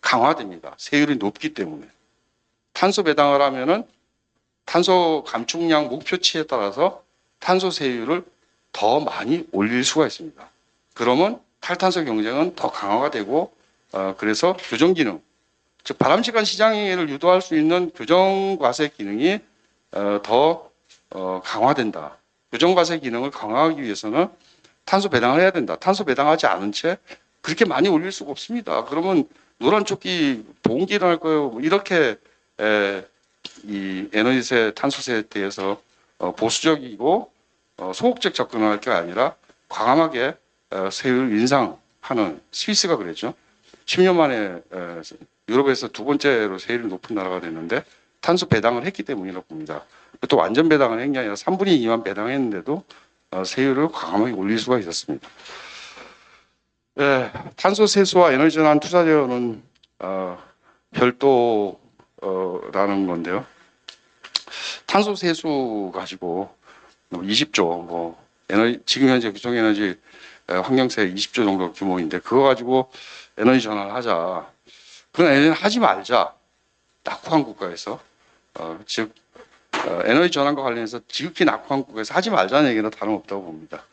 강화됩니다. 세율이 높기 때문에. 탄소 배당을 하면은 탄소 감축량 목표치에 따라서 탄소 세율을 더 많이 올릴 수가 있습니다. 그러면 탈탄소 경쟁은 더 강화가 되고 그래서 교정 기능, 즉 바람직한 시장을 유도할 수 있는 교정 과세 기능이 더 강화된다. 교정 과세 기능을 강화하기 위해서는 탄소 배당을 해야 된다. 탄소 배당하지 않은 채 그렇게 많이 올릴 수가 없습니다. 그러면 노란 조끼 보험기 일어날 거예요. 뭐 이렇게 이 에너지세, 탄소세에 대해서 보수적이고 소극적 접근을 할 게 아니라 과감하게 세율 인상하는 스위스가 그랬죠. 10년 만에 유럽에서 두 번째로 세율이 높은 나라가 됐는데 탄소 배당을 했기 때문이라고 봅니다. 또 완전 배당을 한 게 아니라 3분의 2만 배당했는데도 세율을 과감하게 올릴 수가 있었습니다. 탄소 세수와 에너지 전환 투자 제어는 별도라는 건데요. 탄소 세수 가지고 20조, 지금 현재 구청에너지 환경세 20조 정도 규모인데 그거 가지고 에너지 전환을 하자. 그런 에너지는 하지 말자. 낙후한 국가에서 즉 에너지 전환과 관련해서 지극히 낙후한 국가에서 하지 말자는 얘기는 다름없다고 봅니다.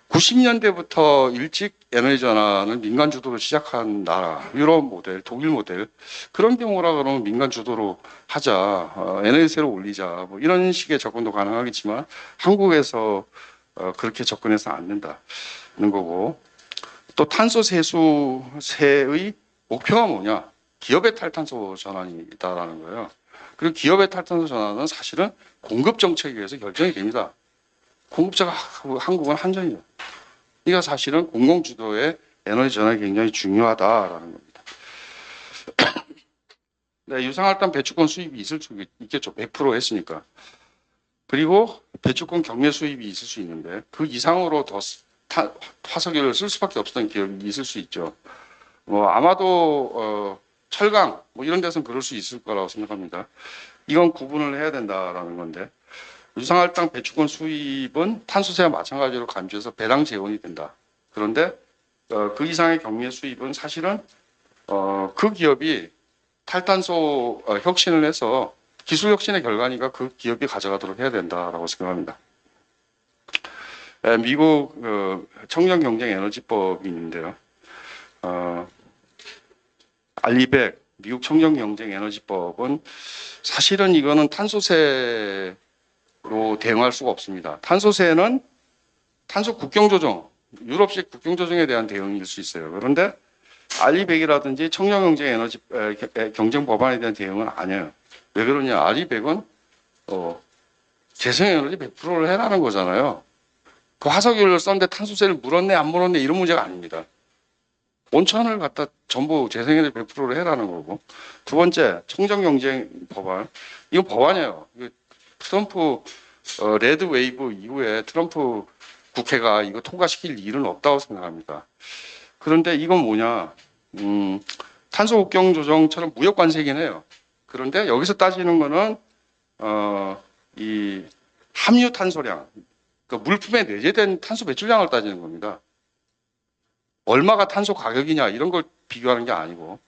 90년대부터 일찍 에너지 전환을 민간 주도로 시작한 나라, 유럽 모델, 독일 모델 그런 경우라 그러면 민간 주도로 하자, 에너지세를 올리자 뭐 이런 식의 접근도 가능하겠지만 한국에서 그렇게 접근해서 안 된다는 거고 또 탄소 세수세의 목표가 뭐냐? 기업의 탈탄소 전환이 있다라는 거예요. 그리고 기업의 탈탄소 전환은 사실은 공급 정책에 의해서 결정이 됩니다. 공급자가 한국은 한전이에요. 이가 사실은 공공 주도의 에너지 전환이 굉장히 중요하다라는 겁니다. 네, 유상할당 배출권 수입이 있을 수 있겠죠. 100% 했으니까. 그리고 배출권 경매 수입이 있을 수 있는데 그 이상으로 더 화석연료를 쓸 수밖에 없었던 기업이 있을 수 있죠. 아마도 철강 이런 데서는 그럴 수 있을 거라고 생각합니다. 이건 구분을 해야 된다라는 건데 유상할당 배출권 수입은 탄소세와 마찬가지로 간주해서 배당 재원이 된다. 그런데 그 이상의 경매 수입은 사실은 그 기업이 탈탄소 혁신을 해서 기술 혁신의 결과니까 그 기업이 가져가도록 해야 된다라고 생각합니다. 미국 청정경쟁에너지법이 있는데요. 알리백 미국 청정경쟁에너지법은 사실은 이거는 탄소세로 대응할 수가 없습니다. 탄소세는 탄소 국경조정, 유럽식 국경조정에 대한 대응일 수 있어요. 그런데 알리백이라든지 청정경쟁에너지 경쟁법안에 대한 대응은 아니에요. 왜 그러냐? 알리백은 재생에너지 100%를 해라는 거잖아요. 그 화석연료를 썼는데 탄소세를 물었네 안 물었네 이런 문제가 아닙니다. 온천을 갖다 전부 재생에너지 100%를 해라는 거고. 두 번째, 청정경쟁 법안. 이건 법안이에요. 트럼프 레드 웨이브 이후에 트럼프 국회가 이거 통과시킬 일은 없다고 생각합니다. 그런데 이건 뭐냐? 탄소 국경 조정처럼 무역 관세이긴 해요. 그런데 여기서 따지는 거는 이 함유 탄소량, 그 물품에 내재된 탄소 배출량을 따지는 겁니다. 얼마가 탄소 가격이냐 이런 걸 비교하는 게 아니고.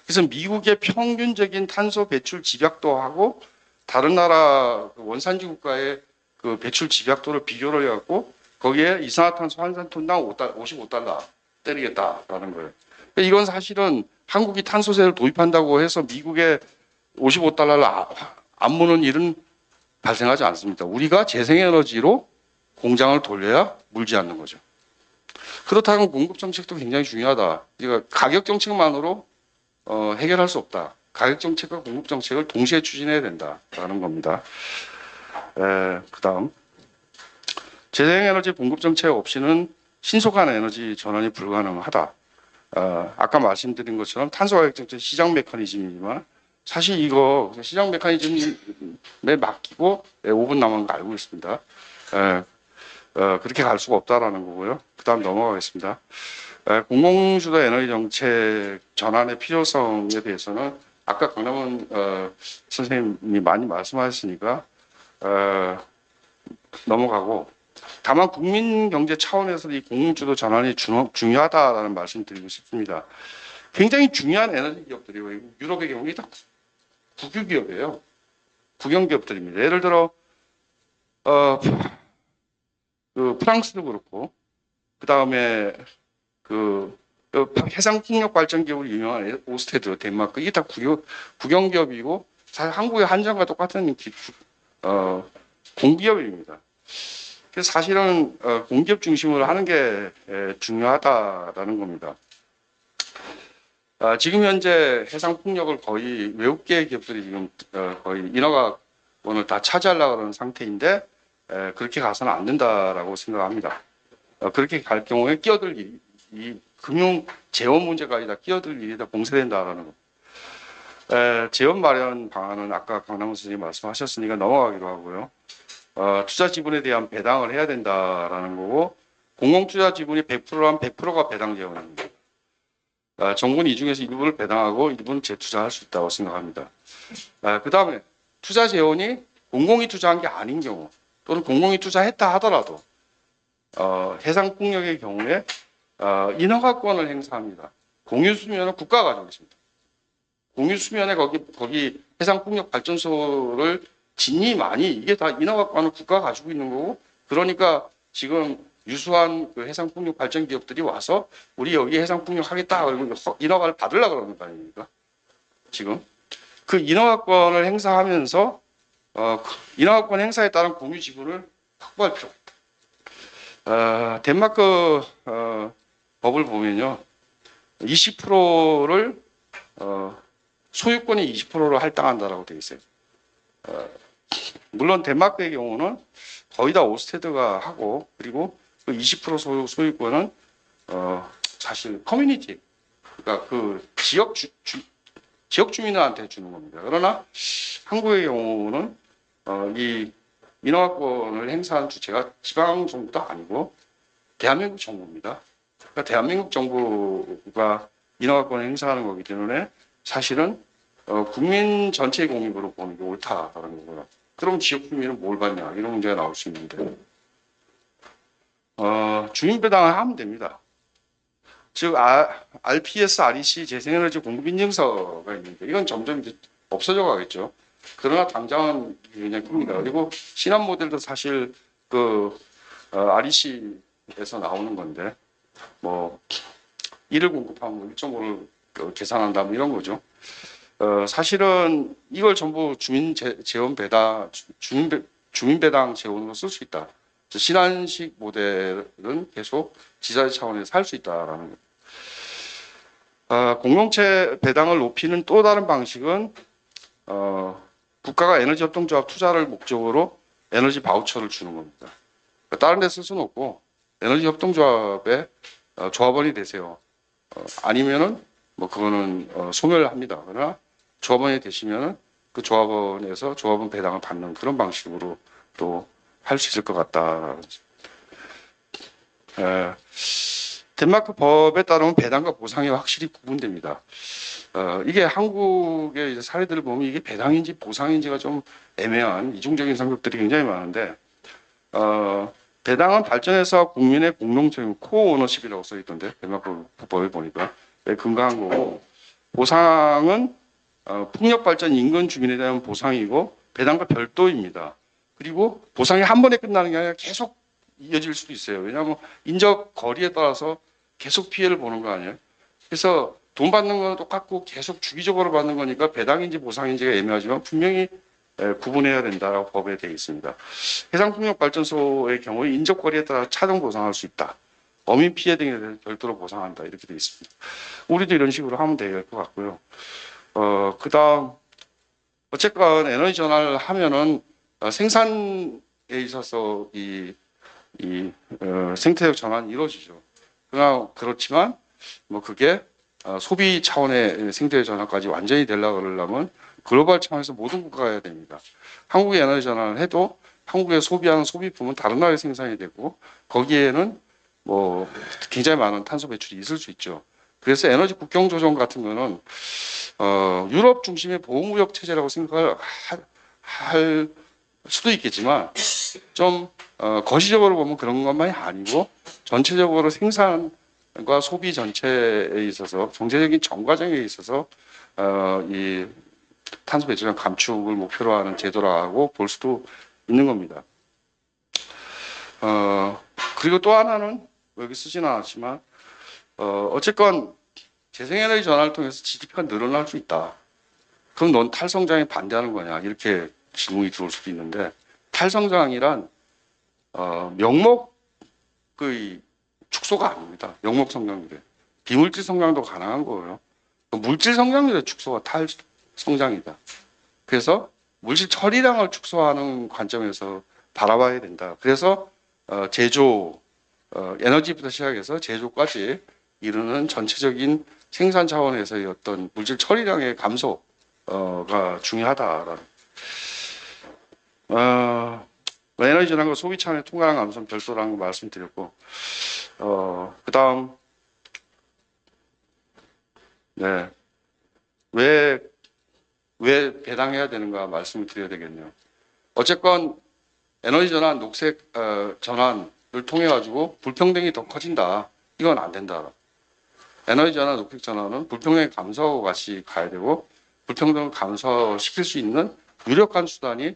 그래서 미국의 평균적인 탄소 배출 집약도하고 다른 나라 원산지 국가의 그 배출 집약도를 비교를 해갖고 거기에 이산화탄소 한 톤당 55달러 때리겠다라는 거예요. 이건 사실은 한국이 탄소세를 도입한다고 해서 미국에 55달러를 안 무는 일은 발생하지 않습니다. 우리가 재생에너지로 공장을 돌려야 물지 않는 거죠. 그렇다면 공급 정책도 굉장히 중요하다. 이거 가격 정책만으로 해결할 수 없다. 가격 정책과 공급 정책을 동시에 추진해야 된다라는 겁니다. 그다음 재생에너지 공급 정책 없이는 신속한 에너지 전환이 불가능하다. 아까 말씀드린 것처럼 탄소 가격 정책 시장 메커니즘이지만 사실 이거 시장 메커니즘에 맡기고 5분 남은 거 알고 있습니다. 그렇게 갈 수가 없다라는 거고요. 그다음 넘어가겠습니다. 공공주도 에너지 정책 전환의 필요성에 대해서는 아까 강남원 선생님이 많이 말씀하셨으니까 넘어가고, 다만 국민 경제 차원에서 이 공공주도 전환이 중요하다라는 말씀드리고 싶습니다. 굉장히 중요한 에너지 기업들이고 유럽의 경우에 다 국유 기업이에요. 국영 기업들입니다. 예를 들어 그 프랑스도 그렇고, 그 다음에 그 해상 풍력 발전 기업으로 유명한 오스테드, 덴마크, 이게 다 국영 기업이고 사실 한국의 한전과 똑같은 공기업입니다. 그래서 사실은 공기업 중심으로 하는 게 중요하다라는 겁니다. 지금 현재 해상 풍력을 거의 외국계 기업들이 지금 거의 인허가권을 다 차지하려고 하는 상태인데 그렇게 가서는 안 된다라고 생각합니다. 그렇게 갈 경우에 끼어들 일이, 이 금융 재원 문제까지 다 끼어들 일이 다 봉쇄된다라는 거. 재원 마련 방안은 아까 강남원 선생님이 말씀하셨으니까 넘어가기로 하고요. 투자 지분에 대한 배당을 해야 된다라는 거고, 공공투자 지분이 100%란 100%가 배당 재원입니다. 정부는 이 중에서 일부를 배당하고 일부는 재투자할 수 있다고 생각합니다. 그 다음에 투자 재원이 공공이 투자한 게 아닌 경우, 또는 공공이 투자했다 하더라도 해상 풍력의 경우에 인허가권을 행사합니다. 공유 수면은 국가가 가지고 있습니다. 공유 수면에 거기 해상 풍력 발전소를 짓니 많이 이게 다 인허가권을 국가가 가지고 있는 거고, 그러니까 지금 유수한 그 해상 풍력 발전 기업들이 와서 우리 여기 해상 풍력 하겠다 그러고 인허가를 받으려고 그러는 거 아닙니까? 지금 그 인허가권을 행사하면서 인허가권 행사에 따른 공유 지분을 확보할 필요가 있다. 덴마크 법을 보면요, 20%를 소유권이 20%를 할당한다라고 되어 있어요. 물론 덴마크의 경우는 거의 다 오스테드가 하고, 그리고 그 20% 소유권은 사실 커뮤니티, 그러니까 그 지역 주민들한테 주는 겁니다. 그러나 한국의 경우는 이 인허가권을 행사한 주체가 지방 정부도 아니고 대한민국 정부입니다. 그러니까 대한민국 정부가 인허가권을 행사하는 거기 때문에 사실은 국민 전체의 공익으로 보는 게 옳다라는 거고요. 그럼 지역 주민은 뭘 받냐 이런 문제가 나올 수 있는데, 주민배당을 하면 됩니다. 즉 RPS, REC 재생에너지 공급 인증서가 있는데 이건 점점 이제 없어져 가겠죠. 그러나 당장은 굉장히 큽니다. 그리고 신한 모델도 사실 그 REC에서 나오는 건데, 뭐 1을 공급하면 1.5를 계산한다 뭐 이런 거죠. 사실은 이걸 전부 주민 배당 재원으로 쓸 수 있다. 신한식 모델은 계속 지자체 차원에서 할 수 있다라는 것. 공동체 배당을 높이는 또 다른 방식은 국가가 에너지 협동조합 투자를 목적으로 에너지 바우처를 주는 겁니다. 다른 데 쓸 수는 없고 에너지 협동조합에 조합원이 되세요. 아니면은 뭐 그거는 소멸합니다. 그러나 조합원이 되시면은 그 조합원에서 조합원 배당을 받는 그런 방식으로 또 할 수 있을 것 같다. 에, 덴마크 법에 따르면 배당과 보상이 확실히 구분됩니다. 이게 한국의 이제 사례들을 보면 이게 배당인지 보상인지가 좀 애매한 이중적인 성격들이 굉장히 많은데, 배당은 발전회사와 국민의 공동체인 코오너십이라고 써 있던데, 덴마크 법에 보니까 근거한 거고, 보상은 풍력 발전 인근 주민에 대한 보상이고 배당과 별도입니다. 그리고 보상이 한 번에 끝나는 게 아니라 계속 이어질 수도 있어요. 왜냐하면 인적 거리에 따라서 계속 피해를 보는 거 아니에요. 그래서 돈 받는 건 똑같고 계속 주기적으로 받는 거니까 배당인지 보상인지가 애매하지만 분명히 구분해야 된다라고 법에 되어 있습니다. 해상풍력발전소의 경우에 인적 거리에 따라 차등 보상할 수 있다. 어민 피해 등에 대해서 별도로 보상한다. 이렇게 되어 있습니다. 우리도 이런 식으로 하면 될 것 같고요. 그다음 어쨌건 에너지 전환을 하면은 생산에 있어서 이 생태적 전환이 이루어지죠. 그러나 그렇지만 뭐 그게 소비 차원의 생태적 전환까지 완전히 되려고 그러려면 글로벌 차원에서 모든 국가가 해야 됩니다. 한국의 에너지 전환을 해도 한국에 소비하는 소비품은 다른 나라에 생산이 되고 거기에는 뭐 굉장히 많은 탄소 배출이 있을 수 있죠. 그래서 에너지 국경 조정 같은 거는 유럽 중심의 보호무역 체제라고 생각을 할 수도 있겠지만 좀 거시적으로 보면 그런 것만이 아니고 전체적으로 생산과 소비 전체에 있어서 경제적인 정과정에 있어서 이 탄소 배출량 감축을 목표로 하는 제도라고 볼 수도 있는 겁니다. 그리고 또 하나는 여기 쓰지는 않았지만 어쨌건 재생에너지 전환을 통해서 GDP가 늘어날 수 있다. 그럼 넌 탈성장에 반대하는 거냐? 이렇게 질문이 들어올 수도 있는데 탈성장이란 명목의 축소가 아닙니다. 명목 성장률에 비물질 성장도 가능한 거예요. 물질 성장률의 축소가 탈성장이다. 그래서 물질 처리량을 축소하는 관점에서 바라봐야 된다. 그래서 제조, 에너지부터 시작해서 제조까지 이루는 전체적인 생산 차원에서의 어떤 물질 처리량의 감소가 중요하다라는. 에너지 전환과 소비 차원의 통관한 감소는 별도라는 거 말씀드렸고, 그다음 네, 왜 배당해야 되는가 말씀을 드려야 되겠네요. 어쨌건 에너지 전환, 녹색 전환을 통해 가지고 불평등이 더 커진다. 이건 안 된다. 에너지 전환, 녹색 전환은 불평등의 감소하고 같이 가야 되고 불평등을 감소시킬 수 있는 유력한 수단이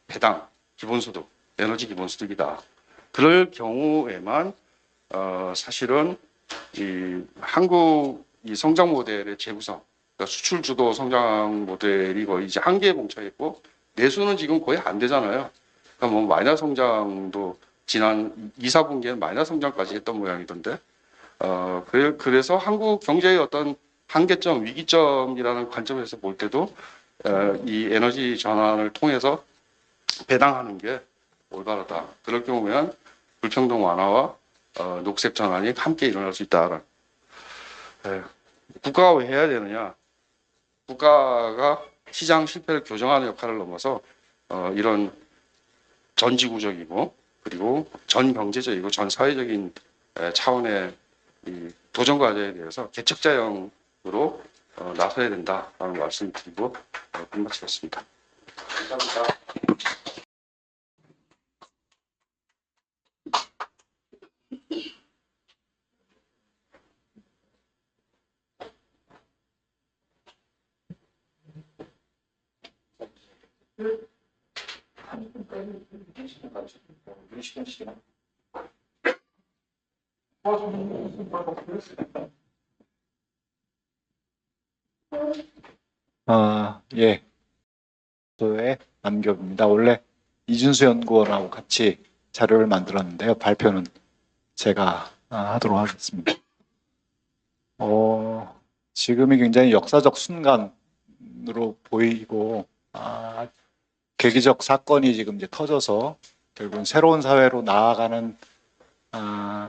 배당, 기본소득, 에너지 기본소득이다. 그럴 경우에만 사실은 이 한국 이 성장 모델의 재구성, 그러니까 수출 주도 성장 모델이 거의 이제 한계에 봉착했고 내수는 지금 거의 안 되잖아요. 그러니까 뭐 마이너스 성장도 지난 2, 4분기에는 마이너스 성장까지 했던 모양이던데. 그래서 한국 경제의 어떤 한계점, 위기점이라는 관점에서 볼 때도 이 에너지 전환을 통해서 배당하는 게 올바르다. 그럴 경우면 불평등 완화와 녹색 전환이 함께 일어날 수 있다라는. 국가가 왜 해야 되느냐? 국가가 시장 실패를 교정하는 역할을 넘어서 이런 전지구적이고 그리고 전 경제적이고 전 사회적인 차원의 이 도전 과제에 대해서 개척자형으로 나서야 된다라는 말씀을 드리고 끝마치겠습니다. 감사합니다. 예. 의 남규입니다. 원래 이준수 연구원하고 같이 자료를 만들었는데요. 발표는 제가 하도록 하겠습니다. 지금이 굉장히 역사적 순간으로 보이고 계기적 사건이 지금 이제 터져서 결국은 새로운 사회로 나아가는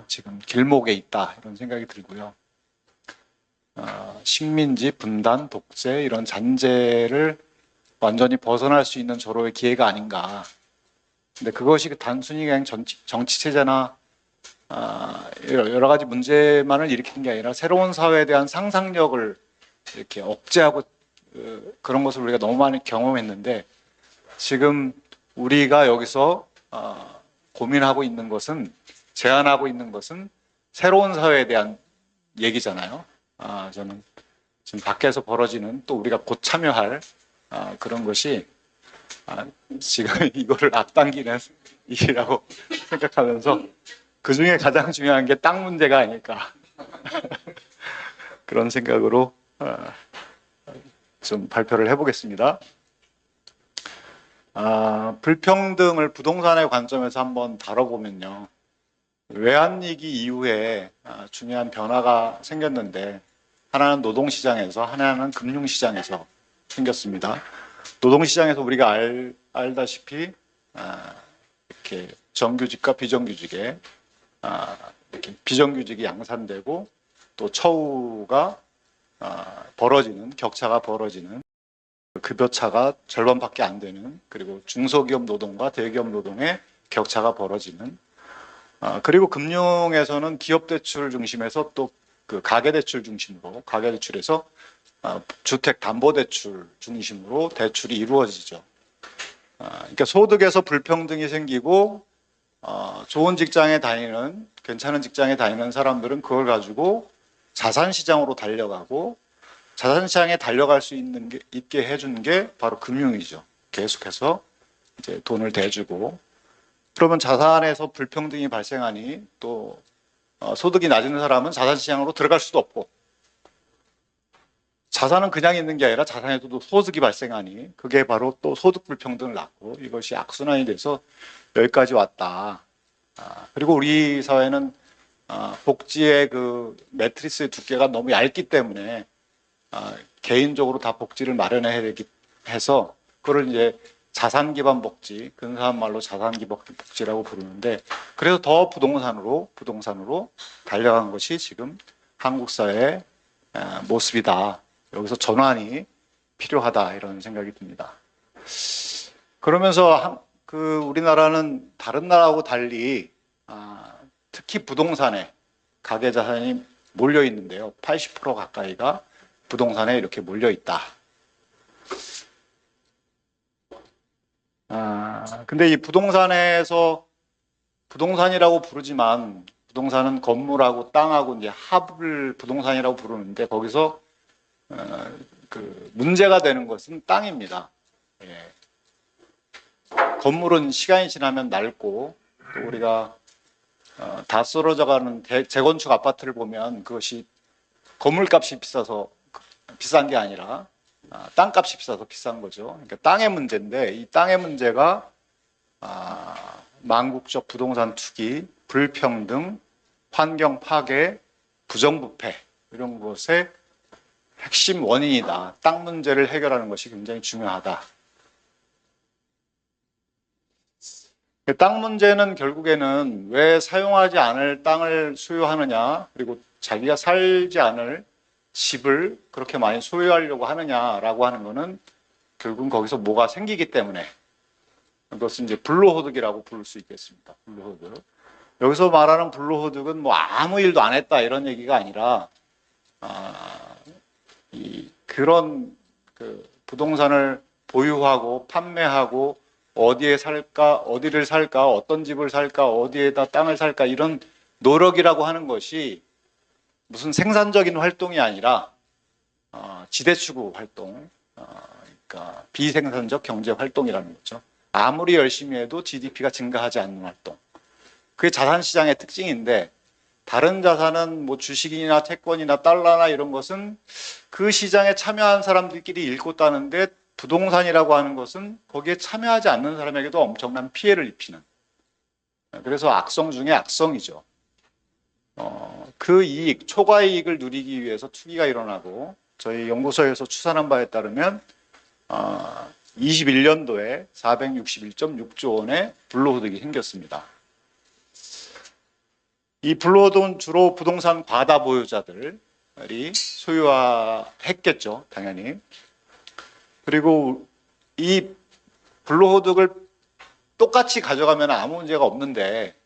지금 길목에 있다 이런 생각이 들고요. 식민지, 분단, 독재 이런 잔재를 완전히 벗어날 수 있는 절호의 기회가 아닌가. 근데 그것이 단순히 그냥 정치 체제나 여러 가지 문제만을 일으키는 게 아니라 새로운 사회에 대한 상상력을 이렇게 억제하고 그런 것을 우리가 너무 많이 경험했는데 지금 우리가 여기서 고민하고 있는 것은 제안하고 있는 것은 새로운 사회에 대한 얘기잖아요. 저는 지금 밖에서 벌어지는 또 우리가 곧 참여할 그런 것이 지금 이거를 앞당기는 일이라고 생각하면서 그 중에 가장 중요한 게 땅 문제가 아닐까 그런 생각으로 좀 발표를 해보겠습니다. 불평등을 부동산의 관점에서 한번 다뤄보면요. 외환위기 이후에 중요한 변화가 생겼는데 하나는 노동시장에서 하나는 금융시장에서 생겼습니다. 노동시장에서 우리가 알다시피 이렇게 정규직과 비정규직에 이렇게 비정규직이 양산되고 또 처우가 벌어지는 격차가 벌어지는 급여차가 절반밖에 안 되는 그리고 중소기업 노동과 대기업 노동의 격차가 벌어지는 그리고 금융에서는 기업 대출 중심에서 또 그 가계 대출 중심으로 가계 대출에서 주택 담보 대출 중심으로 대출이 이루어지죠. 그러니까 소득에서 불평등이 생기고 좋은 직장에 다니는 괜찮은 직장에 다니는 사람들은 그걸 가지고 자산 시장으로 달려가고 자산 시장에 달려갈 수 있게 해주는 게 바로 금융이죠. 계속해서 이제 돈을 대주고 그러면 자산에서 불평등이 발생하니 또 소득이 낮은 사람은 자산 시장으로 들어갈 수도 없고 자산은 그냥 있는 게 아니라 자산에서도 소득이 발생하니 그게 바로 또 소득 불평등을 낳고 이것이 악순환이 돼서 여기까지 왔다. 그리고 우리 사회는 복지의 그 매트리스의 두께가 너무 얇기 때문에 개인적으로 다 복지를 마련해야 되기 해서 그걸 이제 자산 기반 복지, 근사한 말로 자산 기반 복지라고 부르는데 그래서 더 부동산으로 달려간 것이 지금 한국 사회의 모습이다. 여기서 전환이 필요하다 이런 생각이 듭니다. 그러면서 그 우리나라는 다른 나라하고 달리 특히 부동산에 가계 자산이 몰려 있는데요. 80% 가까이가 부동산에 이렇게 몰려 있다. 근데 이 부동산에서 부동산이라고 부르지만 부동산은 건물하고 땅하고 이제 합을 부동산이라고 부르는데 거기서 그 문제가 되는 것은 땅입니다. 예. 건물은 시간이 지나면 낡고 또 우리가 다 쓰러져가는 재건축 아파트를 보면 그것이 건물값이 비싸서 비싼 게 아니라 땅값이 비싸서 비싼 거죠. 그러니까 땅의 문제인데 이 땅의 문제가 망국적 부동산 투기, 불평등, 환경 파괴, 부정부패 이런 것의 핵심 원인이다. 땅 문제를 해결하는 것이 굉장히 중요하다. 땅 문제는 결국에는 왜 사용하지 않을 땅을 소유하느냐, 그리고 자기가 살지 않을 집을 그렇게 많이 소유하려고 하느냐라고 하는 것은 결국은 거기서 뭐가 생기기 때문에 그것은 이제 불로소득이라고 부를 수 있겠습니다. 불로소득. 여기서 말하는 불로소득은 뭐 아무 일도 안 했다 이런 얘기가 아니라 그런 그 부동산을 보유하고 판매하고 어디에 살까, 어디를 살까, 어떤 집을 살까, 어디에다 땅을 살까 이런 노력이라고 하는 것이 무슨 생산적인 활동이 아니라 지대추구 활동, 그러니까 비생산적 경제 활동이라는 거죠. 아무리 열심히 해도 GDP가 증가하지 않는 활동. 그게 자산시장의 특징인데 다른 자산은 뭐 주식이나 채권이나 달러나 이런 것은 그 시장에 참여한 사람들끼리 읽고 따는데 부동산이라고 하는 것은 거기에 참여하지 않는 사람에게도 엄청난 피해를 입히는 그래서 악성 중에 악성이죠. 그 이익, 초과 이익을 누리기 위해서 투기가 일어나고 저희 연구소에서 추산한 바에 따르면 21년도에 461.6조 원의 불로소득이 생겼습니다. 이 불로소득은 주로 부동산 과다 보유자들이 소유했겠죠, 당연히. 그리고 이 불로소득을 똑같이 가져가면 아무 문제가 없는데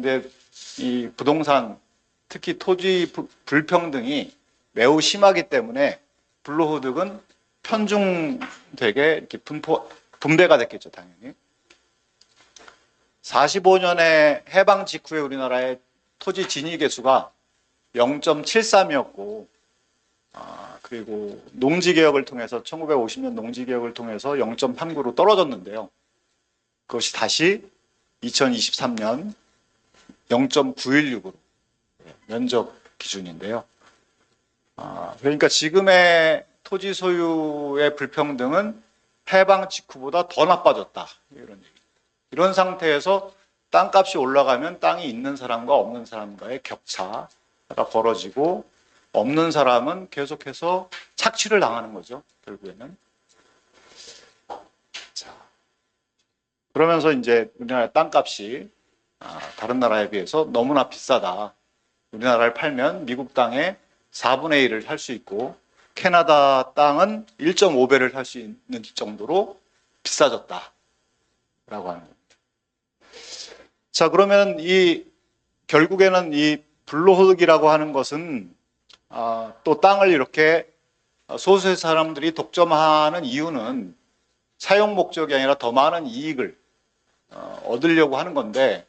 근데 이 부동산, 특히 토지 불평등이 매우 심하기 때문에 불로소득은 편중되게 이렇게 분배가 됐겠죠, 당연히. 45년에 해방 직후에 우리나라의 토지 진위 개수가 0.73이었고, 그리고 농지개혁을 통해서 1950년 농지개혁을 통해서 0.89로 떨어졌는데요. 그것이 다시 2023년 0.916으로 면적 기준인데요. 그러니까 지금의 토지 소유의 불평등은 해방 직후보다 더 나빠졌다. 이런 얘기입니다. 이런 상태에서 땅값이 올라가면 땅이 있는 사람과 없는 사람과의 격차가 벌어지고 없는 사람은 계속해서 착취를 당하는 거죠. 결국에는. 자, 그러면서 이제 우리나라 땅값이 다른 나라에 비해서 너무나 비싸다. 우리나라를 팔면 미국 땅의 4분의 1을 살 수 있고 캐나다 땅은 1.5배를 살 수 있는 정도로 비싸졌다. 라고 하는 겁니다. 자, 그러면 결국에는 이 불로소득이라고 하는 것은 또 땅을 이렇게 소수의 사람들이 독점하는 이유는 사용 목적이 아니라 더 많은 이익을 얻으려고 하는 건데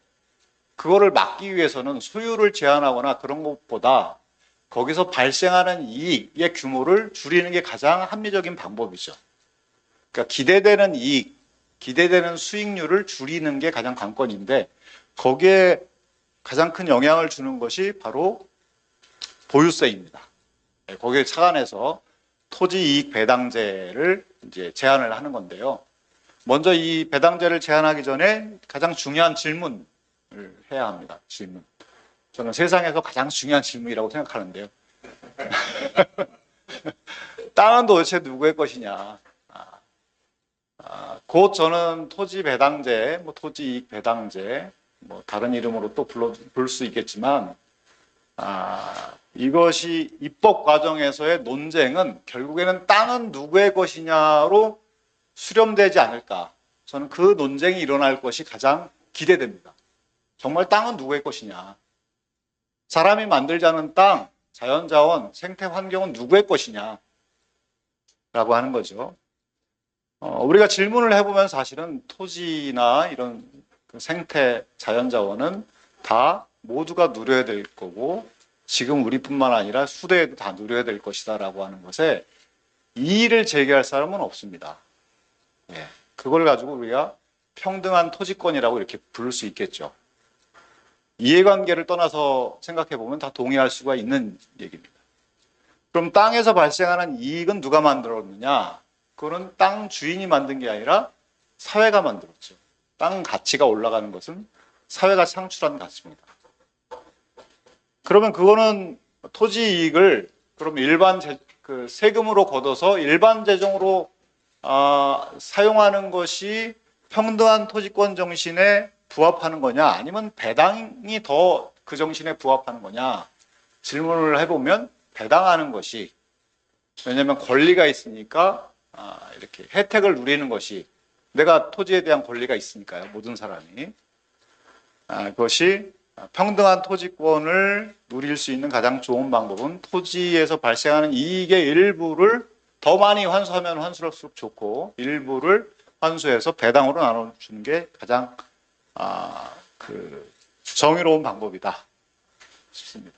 그거를 막기 위해서는 소유를 제한하거나 그런 것보다 거기서 발생하는 이익의 규모를 줄이는 게 가장 합리적인 방법이죠. 그러니까 기대되는 이익, 기대되는 수익률을 줄이는 게 가장 관건인데 거기에 가장 큰 영향을 주는 것이 바로 보유세입니다. 거기에 착안해서 토지이익 배당제를 이제 제한을 하는 건데요. 먼저 이 배당제를 제한하기 전에 가장 중요한 질문을 해야 합니다. 질문. 저는 세상에서 가장 중요한 질문이라고 생각하는데요. 땅은 도대체 누구의 것이냐. 곧 저는 토지 배당제, 토지이익 배당제, 다른 이름으로 또 부를 수 있겠지만, 이것이 입법 과정에서의 논쟁은 결국에는 땅은 누구의 것이냐로 수렴되지 않을까. 저는 그 논쟁이 일어날 것이 가장 기대됩니다. 정말 땅은 누구의 것이냐. 사람이 만들자는 땅, 자연자원, 생태환경은 누구의 것이냐. 라고 하는 거죠. 우리가 질문을 해보면 사실은 토지나 이런 생태, 자연자원은 다 모두가 누려야 될 거고 지금 우리뿐만 아니라 후대에도 다 누려야 될 것이다 라고 하는 것에 이의를 제기할 사람은 없습니다. 예, 그걸 가지고 우리가 평등한 토지권이라고 이렇게 부를 수 있겠죠. 이해관계를 떠나서 생각해보면 다 동의할 수가 있는 얘기입니다. 그럼 땅에서 발생하는 이익은 누가 만들었느냐? 그거는 땅 주인이 만든 게 아니라 사회가 만들었죠. 땅 가치가 올라가는 것은 사회가 창출한 가치입니다. 그러면 그거는 토지 이익을 그럼 일반 세금으로 걷어서 일반 재정으로 사용하는 것이 평등한 토지권 정신에 부합하는 거냐 아니면 배당이 더 그 정신에 부합하는 거냐 질문을 해보면 배당하는 것이 왜냐하면 권리가 있으니까 이렇게 혜택을 누리는 것이 내가 토지에 대한 권리가 있으니까요. 모든 사람이 그것이 평등한 토지권을 누릴 수 있는 가장 좋은 방법은 토지에서 발생하는 이익의 일부를 더 많이 환수하면 환수할수록 좋고 일부를 환수해서 배당으로 나눠주는 게 가장 정의로운 방법이다 싶습니다.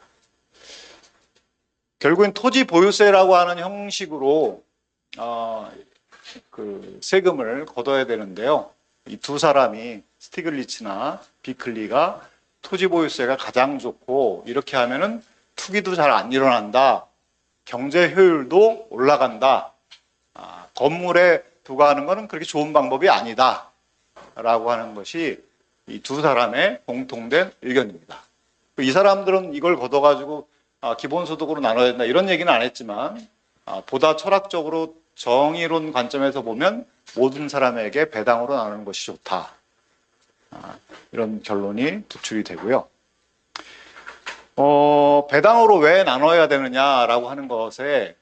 결국엔 토지 보유세라고 하는 형식으로 세금을 걷어야 되는데요. 이 두 사람이 스티글리츠나 비클리가 토지 보유세가 가장 좋고 이렇게 하면은 투기도 잘 안 일어난다. 경제 효율도 올라간다. 건물에 부과하는 것은 그렇게 좋은 방법이 아니다. 라고 하는 것이 이 두 사람의 공통된 의견입니다. 이 사람들은 이걸 걷어가지고 기본소득으로 나눠야 된다. 이런 얘기는 안 했지만 보다 철학적으로 정의론 관점에서 보면 모든 사람에게 배당으로 나누는 것이 좋다. 이런 결론이 도출이 되고요. 배당으로 왜 나눠야 되느냐라고 하는 것에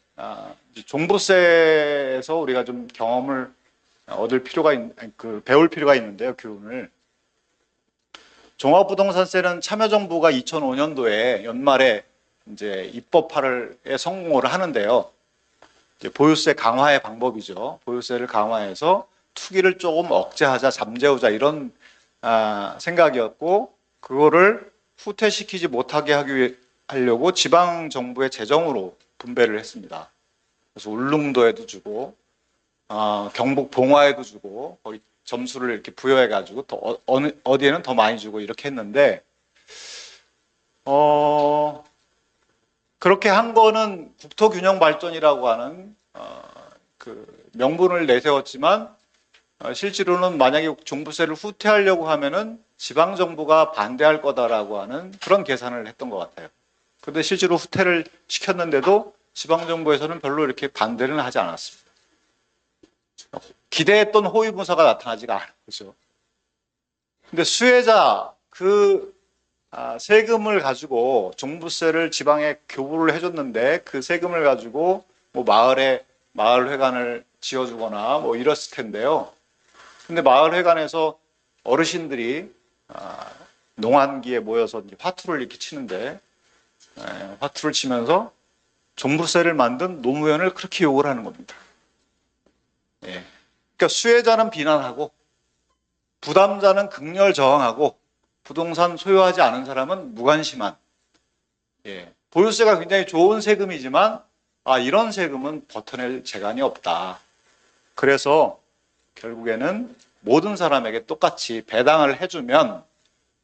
종부세에서 우리가 좀 경험을 얻을 필요가 배울 필요가 있는데요, 교훈을. 종합부동산세는 참여정부가 2005년도에 연말에 이제 입법화에 성공을 하는데요. 이제 보유세 강화의 방법이죠. 보유세를 강화해서 투기를 조금 억제하자, 잠재우자 이런 생각이었고, 그거를 후퇴시키지 못하게 하려고 지방 정부의 재정으로 분배를 했습니다. 그래서 울릉도에도 주고, 경북 봉화에도 주고, 거기 점수를 이렇게 부여해가지고 어디에는 더 많이 주고 이렇게 했는데, 그렇게 한 거는 국토균형발전이라고 하는 그 명분을 내세웠지만, 실제로는 만약에 종부세를 후퇴하려고 하면은 지방 정부가 반대할 거다라고 하는 그런 계산을 했던 것 같아요. 그런데 실제로 후퇴를 시켰는데도 지방 정부에서는 별로 이렇게 반대는 하지 않았습니다. 기대했던 호위무사가 나타나지가 않은 거죠. 근데 수혜자 세금을 가지고 종부세를 지방에 교부를 해줬는데 그 세금을 가지고 뭐 마을에 마을회관을 지어주거나 뭐 이랬을 텐데요. 근데 마을회관에서 어르신들이 농한기에 모여서 화투를 이렇게 치는데 화투를 치면서 종부세를 만든 노무현을 그렇게 욕을 하는 겁니다. 예. 그러니까 수혜자는 비난하고 부담자는 극렬 저항하고 부동산 소유하지 않은 사람은 무관심한. 예. 보유세가 굉장히 좋은 세금이지만 이런 세금은 버텨낼 재간이 없다. 그래서 결국에는 모든 사람에게 똑같이 배당을 해주면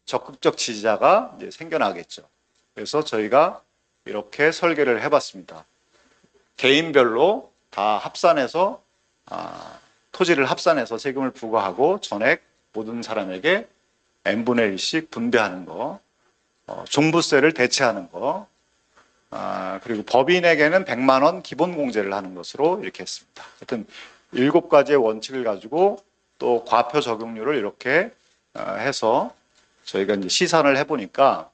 적극적 지지자가 이제 생겨나겠죠. 그래서 저희가 이렇게 설계를 해봤습니다. 개인별로 다 합산해서 토지를 합산해서 세금을 부과하고 전액 모든 사람에게 n분의 1씩 분배하는 거, 종부세를 대체하는 거, 그리고 법인에게는 100만 원 기본 공제를 하는 것으로 이렇게 했습니다. 하여튼 7가지의 원칙을 가지고 또 과표 적용률을 이렇게 해서 저희가 이제 시산을 해보니까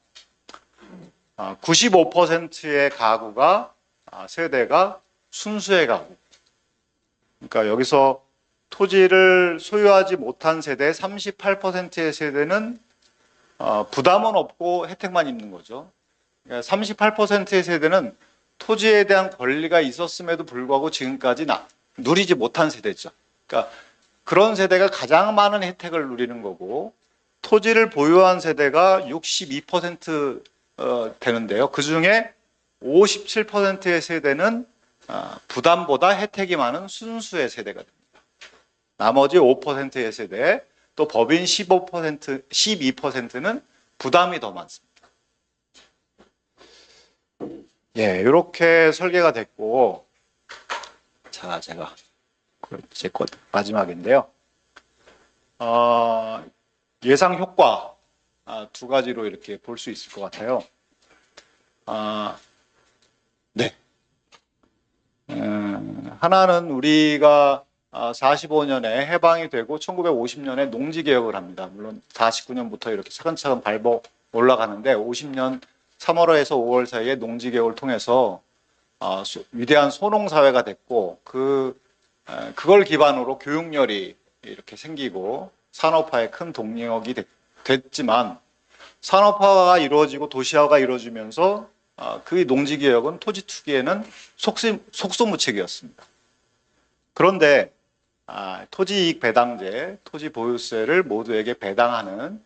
95%의 가구가 세대가 순수의 가구. 그러니까 여기서 토지를 소유하지 못한 세대 38%의 세대는 부담은 없고 혜택만 있는 거죠. 그러니까 38%의 세대는 토지에 대한 권리가 있었음에도 불구하고 지금까지 누리지 못한 세대죠. 그러니까 그런 세대가 가장 많은 혜택을 누리는 거고, 토지를 보유한 세대가 62% 되는데요. 그 중에 57%의 세대는 부담보다 혜택이 많은 순수의 세대가 됩니다. 나머지 5%의 세대, 또 법인 15%, 12%는 부담이 더 많습니다. 예, 이렇게 설계가 됐고, 자, 제가 제 것 마지막인데요. 예상 효과 2가지로 이렇게 볼 수 있을 것 같아요. 네. 하나는 우리가 45년에 해방이 되고 1950년에 농지개혁을 합니다. 물론 49년부터 이렇게 차근차근 밟아 올라가는데 50년 3월에서 5월 사이에 농지개혁을 통해서 위대한 소농사회가 됐고 그걸 기반으로 교육열이 이렇게 생기고 산업화에 큰 동력이 됐지만 산업화가 이루어지고 도시화가 이루어지면서 그 농지개혁은 토지 투기에는 속수무책이었습니다. 그런데 토지이익 배당제, 토지 보유세를 모두에게 배당하는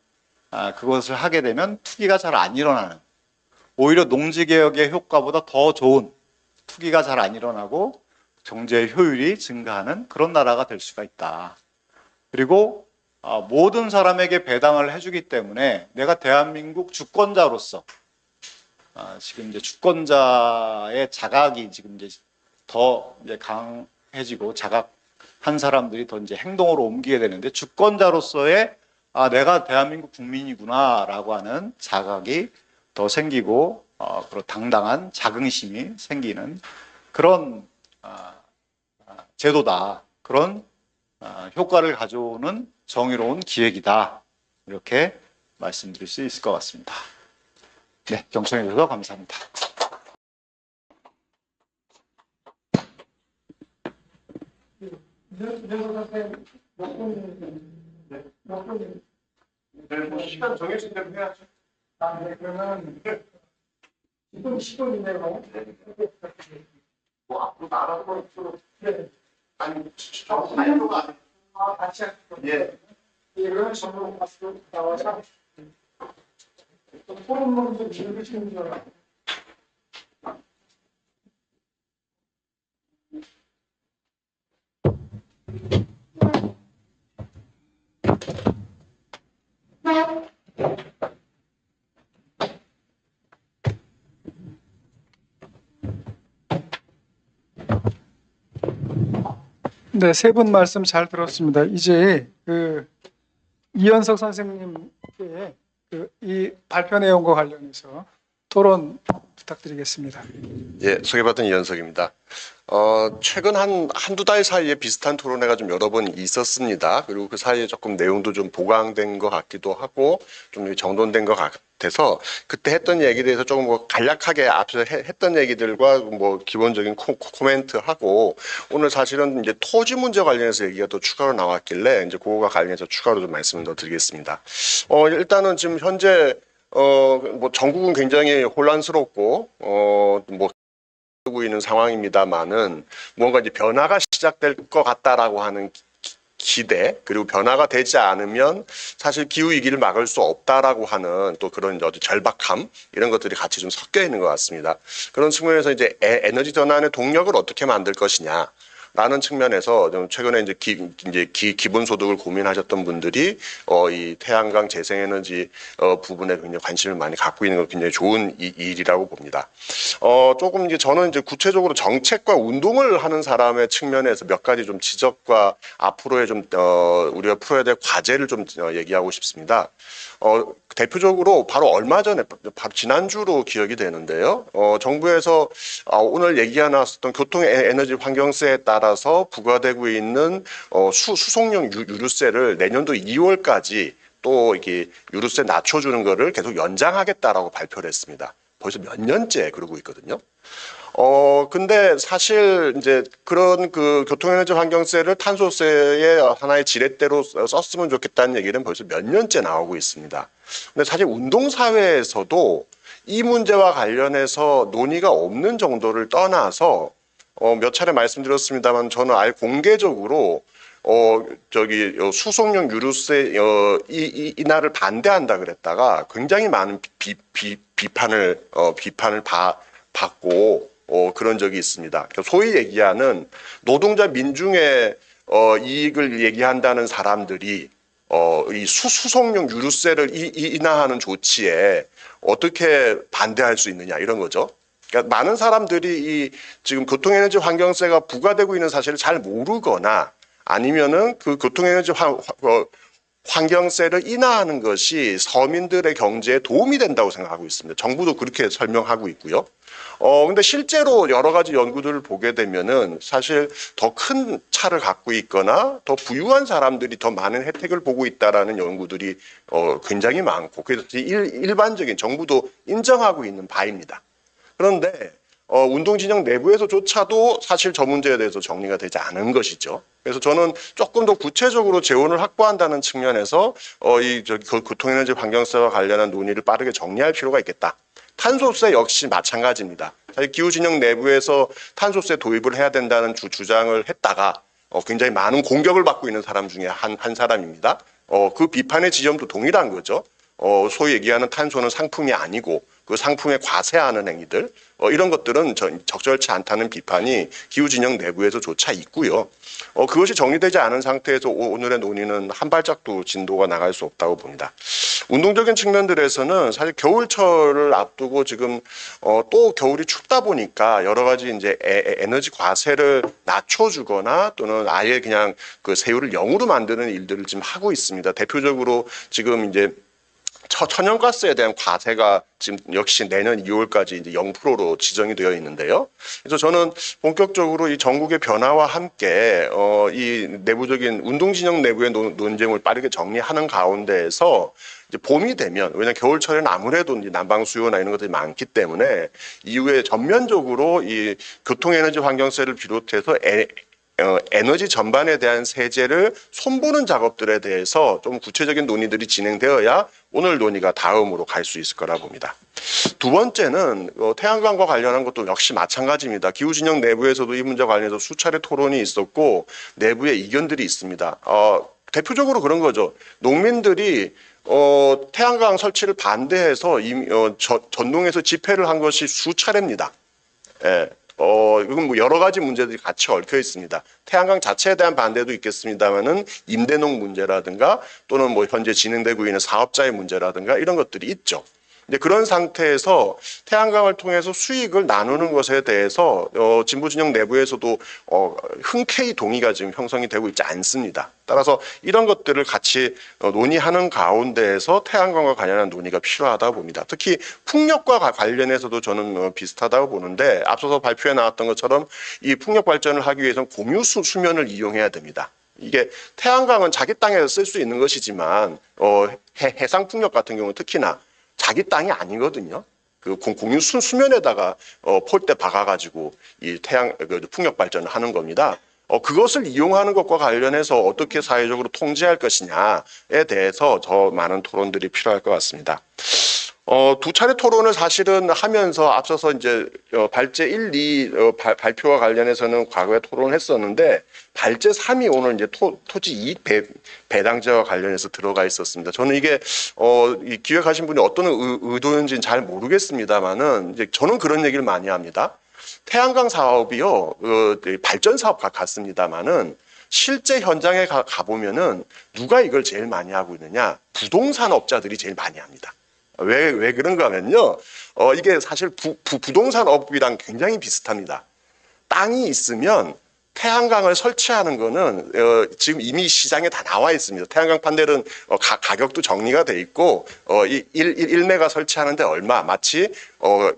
그것을 하게 되면 투기가 잘 안 일어나는, 오히려 농지개혁의 효과보다 더 좋은, 투기가 잘 안 일어나고 경제 효율이 증가하는 그런 나라가 될 수가 있다. 그리고 모든 사람에게 배당을 해주기 때문에 내가 대한민국 주권자로서 지금 이제 주권자의 자각이 지금 이제 더 이제 강해지고 자각한 사람들이 더 이제 행동으로 옮기게 되는데, 주권자로서의 내가 대한민국 국민이구나라고 하는 자각이 더 생기고 그런 당당한 자긍심이 생기는 그런 제도다. 그런 효과를 가져오는 정의로운 기획이다. 이렇게 말씀드릴 수 있을 것 같습니다. 네, 경청해 주셔서 감사합니다. 시간 정해진 대로 해야죠. 네, 그러면 10분 이내로. 뭐 앞으로 나라도 네. 아니 자유로가 아니에요. 같이 할게요. 예. 이거는 전부 가지고 나와서 또 토론문도 읽으시는 줄 알아요. 네, 세 분 말씀 잘 들었습니다. 이제 이현석 선생님께 이 발표 내용과 관련해서 토론 부탁드리겠습니다. 예, 소개받은 이현석입니다. 최근 한두 달 사이에 비슷한 토론회가 좀 여러 번 있었습니다. 그리고 그 사이에 조금 내용도 좀 보강된 것 같기도 하고, 좀 정돈된 것 같아서, 그때 했던 얘기에 대해서 조금 뭐 간략하게 앞서 했던 얘기들과 뭐 기본적인 코멘트하고, 오늘 사실은 이제 토지 문제 관련해서 얘기가 또 추가로 나왔길래, 이제 그거가 관련해서 추가로 좀 말씀을 더 드리겠습니다. 일단은 지금 현재 뭐 전국은 굉장히 혼란스럽고 뭐 되고 있는 상황입니다만은 뭔가 이제 변화가 시작될 것 같다라고 하는 기대, 그리고 변화가 되지 않으면 사실 기후 위기를 막을 수 없다라고 하는 또 그런 어떤 절박함, 이런 것들이 같이 좀 섞여 있는 것 같습니다. 그런 측면에서 이제 에너지 전환의 동력을 어떻게 만들 것이냐 라는 측면에서 좀 최근에 이제 기본소득을 고민하셨던 분들이 이 태양광 재생에너지 부분에 굉장히 관심을 많이 갖고 있는 건 굉장히 좋은 일이라고 봅니다. 조금 이제 저는 이제 구체적으로 정책과 운동을 하는 사람의 측면에서 몇 가지 좀 지적과 앞으로의 좀 우리가 풀어야 될 과제를 좀 얘기하고 싶습니다. 대표적으로 바로 얼마 전에, 바로 지난주로 기억이 되는데요. 정부에서 오늘 얘기가 나왔었던 교통에너지 환경세에 따라서 부과되고 있는 수송용 유류세를 내년도 2월까지 또 이게 유류세 낮춰주는 거를 계속 연장하겠다라고 발표를 했습니다. 벌써 몇 년째 그러고 있거든요. 근데 사실 이제 그런 그 교통에너지 환경세를 탄소세의 하나의 지렛대로 썼으면 좋겠다는 얘기는 벌써 몇 년째 나오고 있습니다. 근데 사실 운동사회에서도 이 문제와 관련해서 논의가 없는 정도를 떠나서 몇 차례 말씀드렸습니다만 저는 아예 공개적으로 수송용 유류세 인하를 반대한다 그랬다가 굉장히 많은 비판을 받고 그런 적이 있습니다. 소위 얘기하는 노동자 민중의 이익을 얘기한다는 사람들이 이 수송용 유류세를 인하하는 조치에 어떻게 반대할 수 있느냐 이런 거죠. 그러니까 많은 사람들이 이 지금 교통에너지 환경세가 부과되고 있는 사실을 잘 모르거나 아니면은 그 교통에너지 환경세를 인하하는 것이 서민들의 경제에 도움이 된다고 생각하고 있습니다. 정부도 그렇게 설명하고 있고요. 근데 실제로 여러 가지 연구들을 보게 되면은 사실 더 큰 차를 갖고 있거나 더 부유한 사람들이 더 많은 혜택을 보고 있다라는 연구들이 굉장히 많고, 그래서 일반적인 정부도 인정하고 있는 바입니다. 그런데 운동 진영 내부에서조차도 사실 저 문제에 대해서 정리가 되지 않은 것이죠. 그래서 저는 조금 더 구체적으로 재원을 확보한다는 측면에서 교통에너지 환경세와 관련한 논의를 빠르게 정리할 필요가 있겠다. 탄소세 역시 마찬가지입니다. 사실 기후진영 내부에서 탄소세 도입을 해야 된다는 주장을 했다가 굉장히 많은 공격을 받고 있는 사람 중에 한 사람입니다. 그 비판의 지점도 동일한 거죠. 소위 얘기하는 탄소는 상품이 아니고 그 상품에 과세하는 행위들, 이런 것들은 적절치 않다는 비판이 기후진영 내부에서조차 있고요. 그것이 정리되지 않은 상태에서 오늘의 논의는 한 발짝도 진도가 나갈 수 없다고 봅니다. 운동적인 측면들에서는 사실 겨울철을 앞두고 지금 또 겨울이 춥다 보니까 여러 가지 이제 에너지 과세를 낮춰주거나 또는 아예 그냥 그 세율을 0으로 만드는 일들을 지금 하고 있습니다. 대표적으로 지금 이제 천연가스에 대한 과세가 지금 역시 내년 2월까지 이제 0%로 지정이 되어 있는데요. 그래서 저는 본격적으로 이 전국의 변화와 함께 이 내부적인 운동진영 내부의 논쟁을 빠르게 정리하는 가운데에서 이제 봄이 되면, 왜냐하면 겨울철에는 아무래도 이제 난방 수요나 이런 것들이 많기 때문에 이후에 전면적으로 이 교통에너지 환경세를 비롯해서 에너지 전반에 대한 세제를 손보는 작업들에 대해서 좀 구체적인 논의들이 진행되어야 오늘 논의가 다음으로 갈 수 있을 거라 봅니다. 두 번째는 태양광과 관련한 것도 역시 마찬가지입니다. 기후진영 내부에서도 이 문제와 관련해서 수차례 토론이 있었고 내부의 이견들이 있습니다. 대표적으로 그런 거죠. 농민들이 태양광 설치를 반대해서 전농에서 집회를 한 것이 수차례입니다. 예. 이건 뭐 여러 가지 문제들이 같이 얽혀 있습니다. 태양광 자체에 대한 반대도 있겠습니다만은 임대농 문제라든가 또는 뭐 현재 진행되고 있는 사업자의 문제라든가 이런 것들이 있죠. 이제 그런 상태에서 태양광을 통해서 수익을 나누는 것에 대해서 진보 진영 내부에서도 흔쾌히 동의가 지금 형성이 되고 있지 않습니다. 따라서 이런 것들을 같이 논의하는 가운데에서 태양광과 관련한 논의가 필요하다고 봅니다. 특히 풍력과 관련해서도 저는 비슷하다고 보는데 앞서서 발표에 나왔던 것처럼 이 풍력 발전을 하기 위해서는 공유 수면을 이용해야 됩니다. 이게 태양광은 자기 땅에서 쓸 수 있는 것이지만 해상 풍력 같은 경우는 특히나 자기 땅이 아니거든요. 그 공유 수면에다가 폴대 박아가지고 이 풍력 발전을 하는 겁니다. 그것을 이용하는 것과 관련해서 어떻게 사회적으로 통제할 것이냐에 대해서 더 많은 토론들이 필요할 것 같습니다. 두 차례 토론을 사실은 하면서 앞서서 이제 발제 1, 2 발표와 관련해서는 과거에 토론을 했었는데 발제 3이 오늘 이제 토지 이익 배당제와 관련해서 들어가 있었습니다. 저는 이게 이 기획하신 분이 어떤 의도인지는 잘 모르겠습니다만은 이제 저는 그런 얘기를 많이 합니다. 태양광 사업이요 발전 사업 같습니다만은 실제 현장에 가보면은 누가 이걸 제일 많이 하고 있느냐? 부동산 업자들이 제일 많이 합니다. 왜 그런가 하면요. 이게 사실 부동산 업이랑 굉장히 비슷합니다. 땅이 있으면 태양광을 설치하는 거는 지금 이미 시장에 다 나와 있습니다. 태양광 판넬은 가격도 정리가 돼 있고 1메가 설치하는데 얼마 마치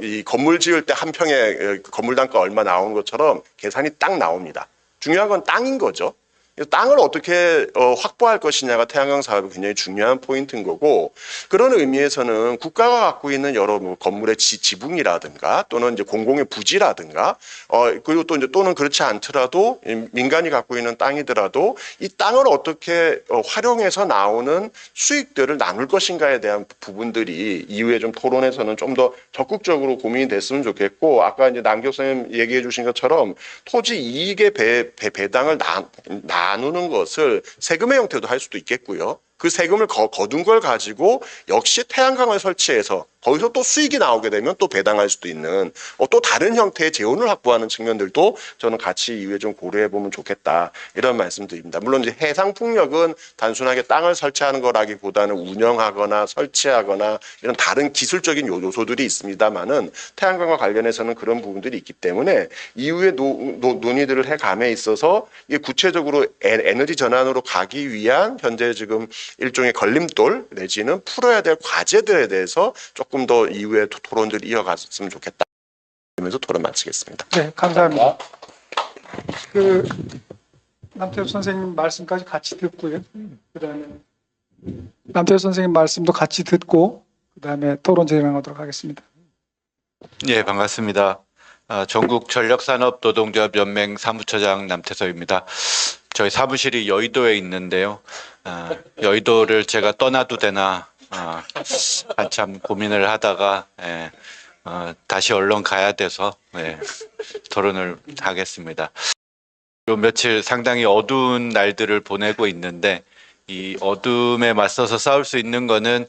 이 건물 지을 때 한 평에 건물 단가 얼마 나오는 것처럼 계산이 딱 나옵니다. 중요한 건 땅인 거죠. 땅을 어떻게 확보할 것이냐가 태양광 사업이 굉장히 중요한 포인트인 거고 그런 의미에서는 국가가 갖고 있는 여러 뭐 건물의 지붕이라든가 또는 이제 공공의 부지라든가 그리고 또 이제 또는 그렇지 않더라도 민간이 갖고 있는 땅이더라도 이 땅을 어떻게 활용해서 나오는 수익들을 나눌 것인가에 대한 부분들이 이후에 좀 토론에서는 좀 더 적극적으로 고민이 됐으면 좋겠고 아까 이제 남 교수님 얘기해 주신 것처럼 토지 이익의 배당을 나누는 것을 세금의 형태도 할 수도 있겠고요. 그 세금을 거둔 걸 가지고 역시 태양광을 설치해서 거기서 또 수익이 나오게 되면 또 배당할 수도 있는 또 다른 형태의 재원을 확보하는 측면들도 저는 같이 이후에 좀 고려해 보면 좋겠다 이런 말씀드립니다. 물론 이제 해상 풍력은 단순하게 땅을 설치하는 거라기보다는 운영하거나 설치하거나 이런 다른 기술적인 요소들이 있습니다만은 태양광과 관련해서는 그런 부분들이 있기 때문에 이후에 논의들을 해감에 있어서 이게 구체적으로 에너지 전환으로 가기 위한 현재 지금 일종의 걸림돌 내지는 풀어야 될 과제들에 대해서 조금 더 이후에 토론들이 이어갔으면 좋겠다. 그러면서 토론 마치겠습니다. 네, 감사합니다. 남태엽 선생님 말씀까지 같이 듣고요. 그다음에 남태엽 선생님 말씀도 같이 듣고 그다음에 토론 진행하도록 하겠습니다. 예, 반갑습니다. 전국 전력산업노동조합 연맹 사무처장 남태섭입니다. 저희 사무실이 여의도에 있는데요. 여의도를 제가 떠나도 되나 한참 고민을 하다가 다시 얼른 가야 돼서 토론을 하겠습니다. 요 며칠 상당히 어두운 날들을 보내고 있는데 이 어둠에 맞서서 싸울 수 있는 거는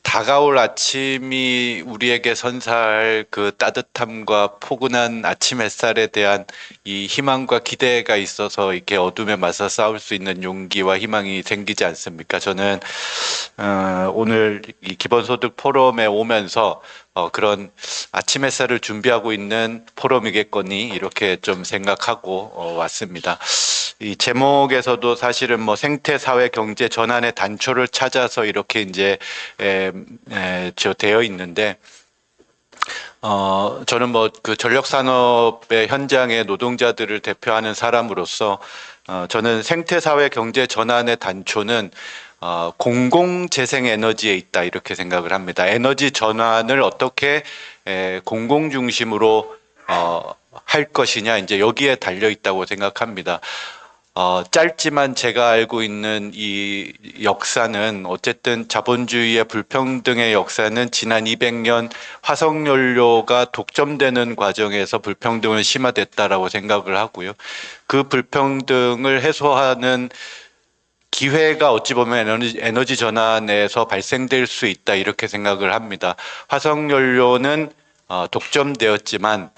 다가올 아침이 우리에게 선사할 그 따뜻함과 포근한 아침 햇살에 대한 이 희망과 기대가 있어서 이렇게 어둠에 맞서 싸울 수 있는 용기와 희망이 생기지 않습니까? 저는 오늘 이 기본소득 포럼에 오면서 그런 아침 햇살을 준비하고 있는 포럼이겠거니 이렇게 좀 생각하고 왔습니다. 이 제목에서도 사실은 뭐 생태, 사회, 경제 전환의 단초를 찾아서 이렇게 이제 되어 있는데 저는 뭐 그 전력 산업의 현장의 노동자들을 대표하는 사람으로서 저는 생태, 사회, 경제 전환의 단초는 공공 재생 에너지에 있다 이렇게 생각을 합니다. 에너지 전환을 어떻게 공공 중심으로 할 것이냐 이제 여기에 달려 있다고 생각합니다. 짧지만 제가 알고 있는 이 역사는 어쨌든 자본주의의 불평등의 역사는 지난 200년 화석연료가 독점되는 과정에서 불평등은 심화됐다라고 생각을 하고요. 그 불평등을 해소하는 기회가 어찌 보면 에너지 전환에서 발생될 수 있다 이렇게 생각을 합니다. 화석연료는 독점되었지만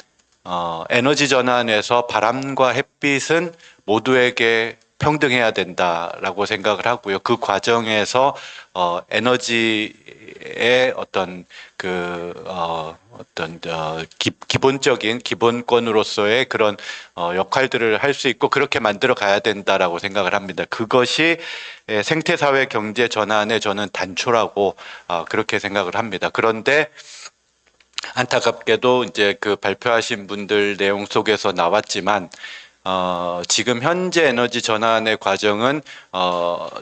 에너지 전환에서 바람과 햇빛은 모두에게 평등해야 된다라고 생각을 하고요. 그 과정에서 에너지의 기본적인 기본권으로서의 그런 역할들을 할 수 있고 그렇게 만들어 가야 된다라고 생각을 합니다. 그것이 생태사회 경제 전환의 저는 단초라고 그렇게 생각을 합니다. 그런데 안타깝게도 이제 그 발표하신 분들 내용 속에서 나왔지만 지금 현재 에너지 전환의 과정은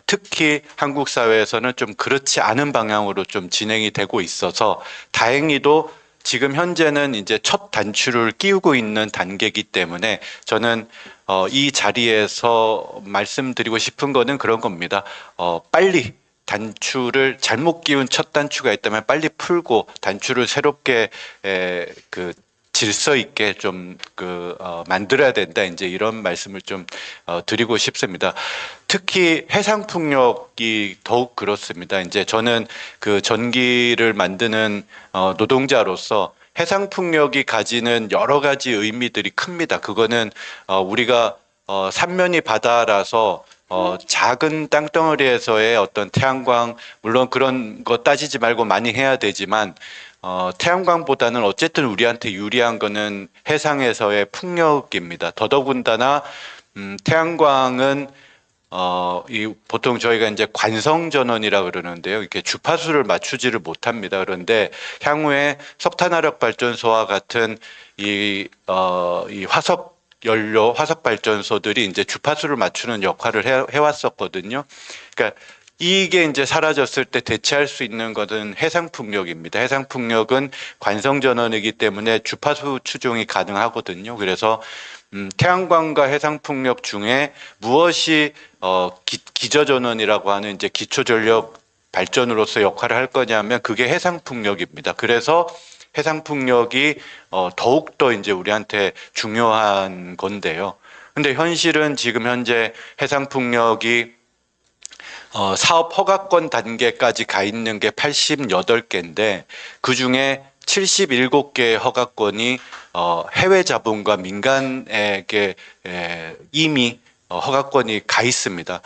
특히 한국 사회에서는 좀 그렇지 않은 방향으로 좀 진행이 되고 있어서 다행히도 지금 현재는 이제 첫 단추를 끼우고 있는 단계이기 때문에 저는 이 자리에서 말씀드리고 싶은 거는 그런 겁니다. 빨리 단추를 잘못 끼운 첫 단추가 있다면 빨리 풀고 단추를 새롭게 질서 있게 좀 만들어야 된다. 이제 이런 말씀을 좀 드리고 싶습니다. 특히 해상 풍력이 더욱 그렇습니다. 이제 저는 그 전기를 만드는 노동자로서 해상 풍력이 가지는 여러 가지 의미들이 큽니다. 그거는 우리가 삼면이 바다라서 작은 땅덩어리에서의 어떤 태양광, 물론 그런 거 따지지 말고 많이 해야 되지만 태양광보다는 어쨌든 우리한테 유리한 거는 해상에서의 풍력입니다. 더더군다나 태양광은 보통 저희가 이제 관성 전원이라 그러는데요. 이렇게 주파수를 맞추지를 못합니다. 그런데 향후에 석탄화력 발전소와 같은 이 화석 연료, 화석 발전소들이 이제 주파수를 맞추는 역할을 해왔었거든요. 그러니까 이게 이제 사라졌을 때 대체할 수 있는 것은 해상 풍력입니다. 해상 풍력은 관성 전원이기 때문에 주파수 추종이 가능하거든요. 그래서 태양광과 해상 풍력 중에 무엇이 기저 전원이라고 하는 이제 기초 전력 발전으로서 역할을 할 거냐면 그게 해상 풍력입니다. 그래서 해상 풍력이 더욱더 이제 우리한테 중요한 건데요. 근데 현실은 지금 현재 해상 풍력이 사업 허가권 단계까지 가 있는 게 88개인데 그 중에 77개의 허가권이 해외 자본과 민간에게 이미 허가권이 가 있습니다.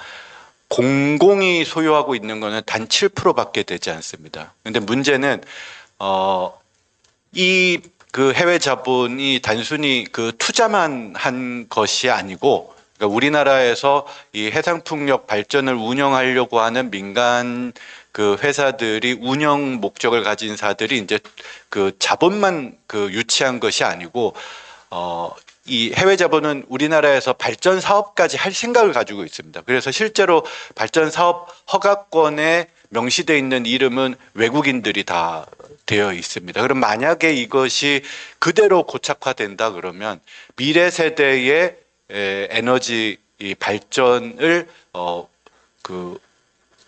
공공이 소유하고 있는 거는 단 7%밖에 되지 않습니다. 근데 문제는 그 해외 자본이 단순히 그 투자만 한 것이 아니고, 그러니까 우리나라에서 이 해상풍력 발전을 운영하려고 하는 민간 그 회사들이 운영 목적을 가진 사들이 이제 그 자본만 그 유치한 것이 아니고, 이 해외 자본은 우리나라에서 발전 사업까지 할 생각을 가지고 있습니다. 그래서 실제로 발전 사업 허가권에 명시되어 있는 이름은 외국인들이 다 되어 있습니다. 그럼 만약에 이것이 그대로 고착화된다 그러면 미래 세대의 에너지 발전을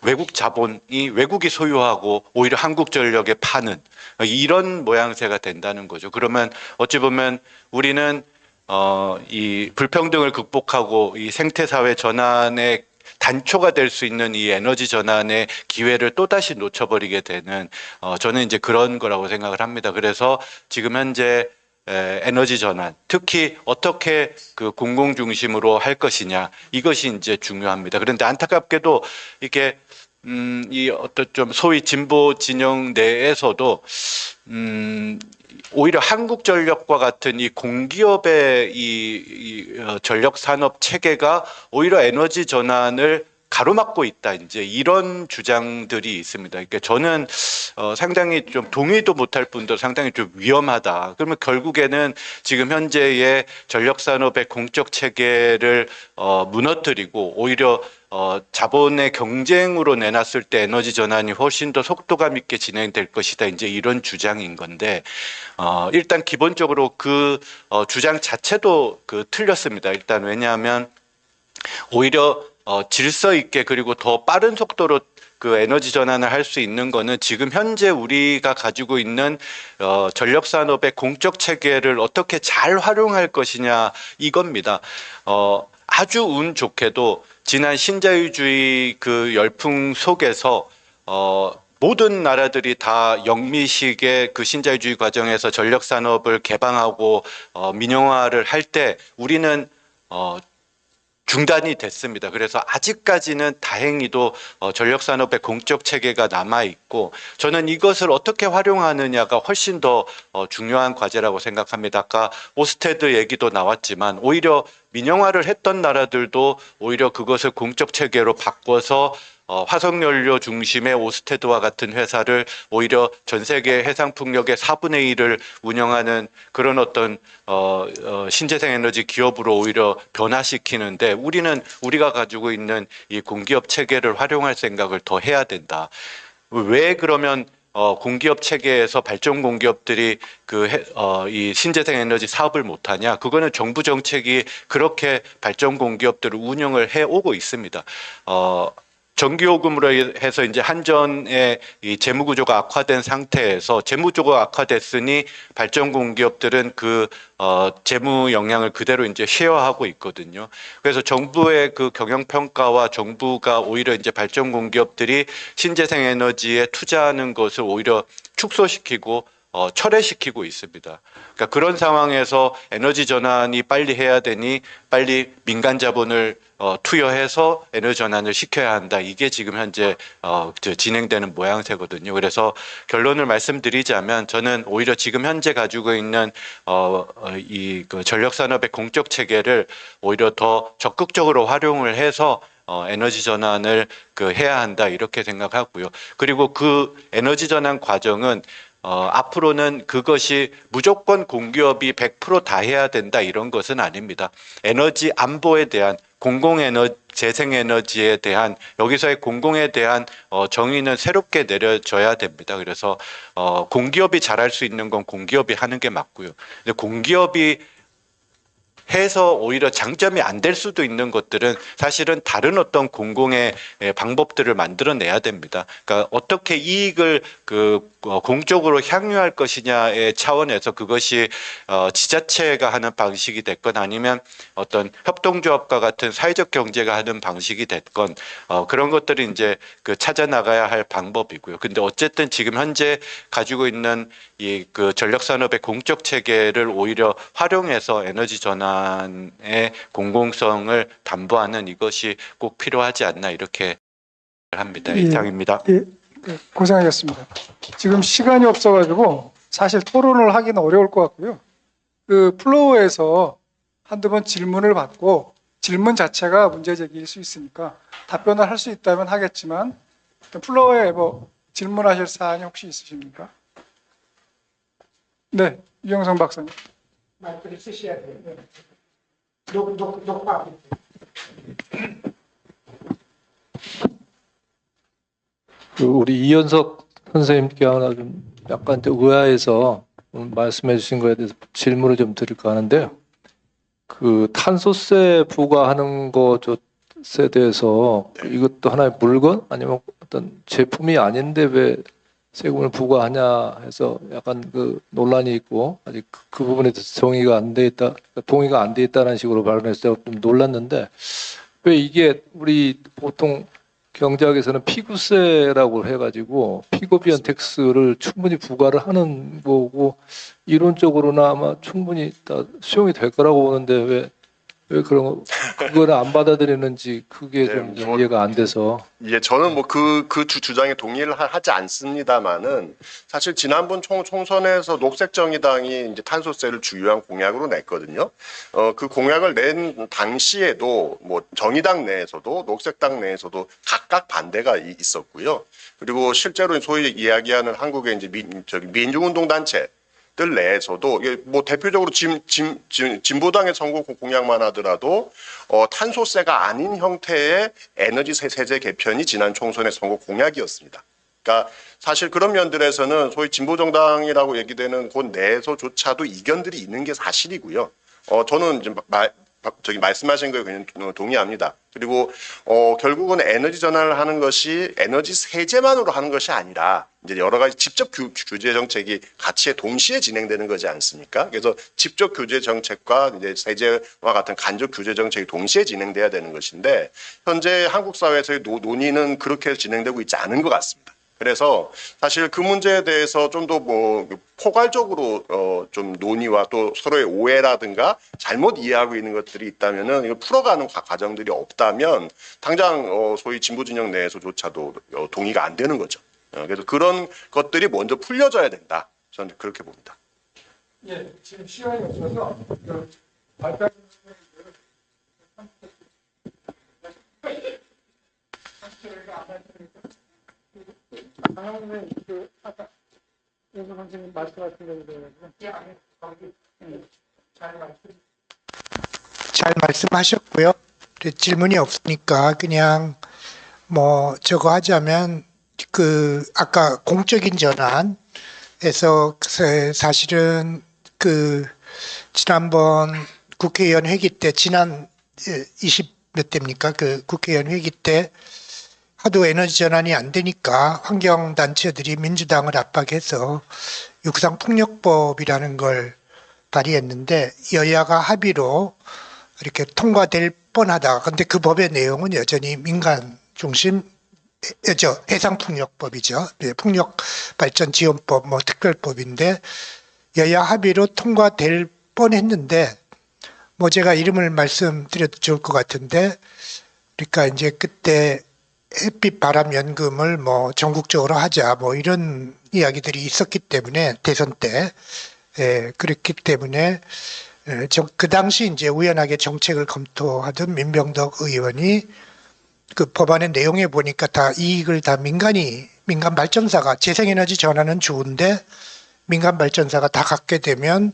외국 자본이 외국이 소유하고 오히려 한국전력에 파는 이런 모양새가 된다는 거죠. 그러면 어찌 보면 우리는 이 불평등을 극복하고 이 생태사회 전환의 단초가 될 수 있는 이 에너지 전환의 기회를 또다시 놓쳐버리게 되는 저는 이제 그런 거라고 생각을 합니다. 그래서 지금 현재 에너지 전환, 특히 어떻게 그 공공 중심으로 할 것이냐 이것이 이제 중요합니다. 그런데 안타깝게도 이게 이 어떤 좀 소위 진보 진영 내에서도 오히려 한국전력과 같은 이 공기업의 이 전력 산업 체계가 오히려 에너지 전환을 가로막고 있다. 이제 이런 주장들이 있습니다. 그러니까 저는 상당히 좀 동의도 못할 뿐더러 상당히 좀 위험하다. 그러면 결국에는 지금 현재의 전력 산업의 공적 체계를 무너뜨리고 오히려 자본의 경쟁으로 내놨을 때 에너지 전환이 훨씬 더 속도감 있게 진행될 것이다. 이제 이런 주장인 건데, 일단 기본적으로 그 주장 자체도 틀렸습니다. 일단 왜냐하면 오히려 질서 있게 그리고 더 빠른 속도로 그 에너지 전환을 할 수 있는 거는 지금 현재 우리가 가지고 있는 전력 산업의 공적 체계를 어떻게 잘 활용할 것이냐 이겁니다. 아주 운 좋게도 지난 신자유주의 그 열풍 속에서 모든 나라들이 다 영미식의 그 신자유주의 과정에서 전력 산업을 개방하고 민영화를 할 때 우리는 중단이 됐습니다. 그래서 아직까지는 다행히도 전력 산업의 공적 체계가 남아 있고 저는 이것을 어떻게 활용하느냐가 훨씬 더 중요한 과제라고 생각합니다. 아까 오스테드 얘기도 나왔지만 오히려 민영화를 했던 나라들도 오히려 그것을 공적 체계로 바꿔서 화석연료 중심의 오스테드와 같은 회사를 오히려 전 세계 해상풍력의 4분의 1을 운영하는 그런 어떤 신재생 에너지 기업으로 오히려 변화시키는데 우리는 우리가 가지고 있는 이 공기업 체계를 활용할 생각을 더 해야 된다. 왜 그러면 공기업 체계에서 발전 공기업들이 이 신재생 에너지 사업을 못하냐? 그거는 정부 정책이 그렇게 발전 공기업들을 운영을 해 오고 있습니다. 전기요금으로 해서 이제 한전의 이 재무구조가 악화된 상태에서 재무구조가 악화됐으니 발전 공기업들은 그 재무 영향을 그대로 이제 쉐어하고 있거든요. 그래서 정부의 그 경영 평가와 정부가 오히려 이제 발전 공기업들이 신재생 에너지에 투자하는 것을 오히려 축소시키고 철회시키고 있습니다. 그러니까 그런 상황에서 에너지 전환이 빨리 해야 되니 빨리 민간 자본을 투여해서 에너지 전환을 시켜야 한다. 이게 지금 현재 진행되는 모양새거든요. 그래서 결론을 말씀드리자면 저는 오히려 지금 현재 가지고 있는 이 전력 산업의 공적 체계를 오히려 더 적극적으로 활용을 해서 에너지 전환을 해야 한다 이렇게 생각하고요. 그리고 그 에너지 전환 과정은 앞으로는 그것이 무조건 공기업이 100% 다 해야 된다 이런 것은 아닙니다. 에너지 안보에 대한 재생에너지에 대한 여기서의 공공에 대한 정의는 새롭게 내려져야 됩니다. 그래서 공기업이 잘할 수 있는 건 공기업이 하는 게 맞고요. 근데 공기업이 해서 오히려 장점이 안 될 수도 있는 것들은 사실은 다른 어떤 공공의 방법들을 만들어내야 됩니다. 그러니까 어떻게 이익을 공적으로 향유할 것이냐의 차원에서 그것이 지자체가 하는 방식이 됐건 아니면 어떤 협동조합과 같은 사회적 경제가 하는 방식이 됐건 그런 것들이 이제 찾아 나가야 할 방법이고요. 근데 어쨌든 지금 현재 가지고 있는 이 전력 산업의 공적 체계를 오히려 활용해서 에너지 전환의 공공성을 담보하는 이것이 꼭 필요하지 않나 이렇게 합니다. 예. 이상입니다. 예, 고생하셨습니다. 지금 시간이 없어가지고 사실 토론을 하기는 어려울 것 같고요. 플로어에서 한두 번 질문을 받고 질문 자체가 문제 제기일 수 있으니까 답변을 할 수 있다면 하겠지만 플로어에 질문하실 사안이 혹시 있으십니까? 네, 유영선 박사님. 마이크를 쓰셔야 돼요. 녹화. 우리 이현석 선생님께 하나 좀 약간 의아해서 말씀해 주신 거에 대해서 질문을 좀 드릴까 하는데요. 탄소세 부과하는 것에 대해서 이것도 하나의 물건 아니면 어떤 제품이 아닌데 왜 세금을 부과하냐 해서 약간 논란이 있고 아직 그 부분에 대해서 동의가 안 돼 있다는 식으로 발언해서 좀 놀랐는데 왜 이게 우리 보통 경제학에서는 피구세라고 해가지고 피고비언 텍스를 충분히 부과를 하는 거고 이론적으로는 아마 충분히 다 수용이 될 거라고 보는데 왜 왜 그런 그거를 안 받아들이는지 그게 네, 좀 뭐- 이해가 안 돼서. 예, 저는 뭐 그 주장에 동의를 하지 않습니다만은 사실 지난번 총선에서 녹색정의당이 이제 탄소세를 주요한 공약으로 냈거든요. 그 공약을 낸 당시에도 뭐 정의당 내에서도 녹색당 내에서도 각각 반대가 있었고요. 그리고 실제로 소위 이야기하는 한국의 이제 민중운동 단체 들 내에서도 이게 뭐 대표적으로 진보당의 선거 공약만 하더라도 탄소세가 아닌 형태의 에너지 세제 개편이 지난 총선의 선거 공약이었습니다. 그러니까 사실 그런 면들에서는 소위 진보정당이라고 얘기되는 곳 내에서조차도 이견들이 있는 게 사실이고요. 저는 이제 말씀하신 거에 그냥 동의합니다. 그리고 결국은 에너지 전환을 하는 것이 에너지 세제만으로 하는 것이 아니라 이제 여러 가지 직접 규제 정책이 같이 동시에 진행되는 거지 않습니까? 그래서 직접 규제 정책과 이제 세제와 같은 간접 규제 정책이 동시에 진행돼야 되는 것인데 현재 한국 사회에서의 논의는 그렇게 진행되고 있지 않은 것 같습니다. 그래서 사실 그 문제에 대해서 좀 더 뭐 포괄적으로 좀 논의와 또 서로의 오해라든가 잘못 이해하고 있는 것들이 있다면은 이거 풀어가는 과정들이 없다면 당장 소위 진보 진영 내에서조차도 동의가 안 되는 거죠. 그래서 그런 것들이 먼저 풀려져야 된다. 저는 그렇게 봅니다. 예, 지금 시간이 없어서 발표 상황은 아까 윤 선생님 말씀하신 대로 잘 말씀하셨고요. 질문이 없으니까 그냥 뭐 저거 하자면 그 아까 공적인 전환에서 사실은 그 지난번 국회의원 회기 때 지난 20 몇 대입니까? 그 국회의원 회기 때 하도 에너지 전환이 안 되니까 환경단체들이 민주당을 압박해서 육상폭력법이라는 걸 발의했는데 여야가 합의로 이렇게 통과될 뻔하다. 근데 그 법의 내용은 여전히 민간 중심, 해상폭력법이죠. 폭력발전지원법, 뭐 특별법인데 여야 합의로 통과될 뻔했는데 뭐 제가 이름을 말씀드려도 좋을 것 같은데 그러니까 이제 그때 햇빛 바람 연금을 뭐 전국적으로 하자 뭐 이런 이야기들이 있었기 때문에 대선 때 그렇기 때문에 그 당시 이제 우연하게 정책을 검토하던 민병덕 의원이 그 법안의 내용에 보니까 다 이익을 다 민간 발전사가 재생에너지 전환은 좋은데 민간 발전사가 다 갖게 되면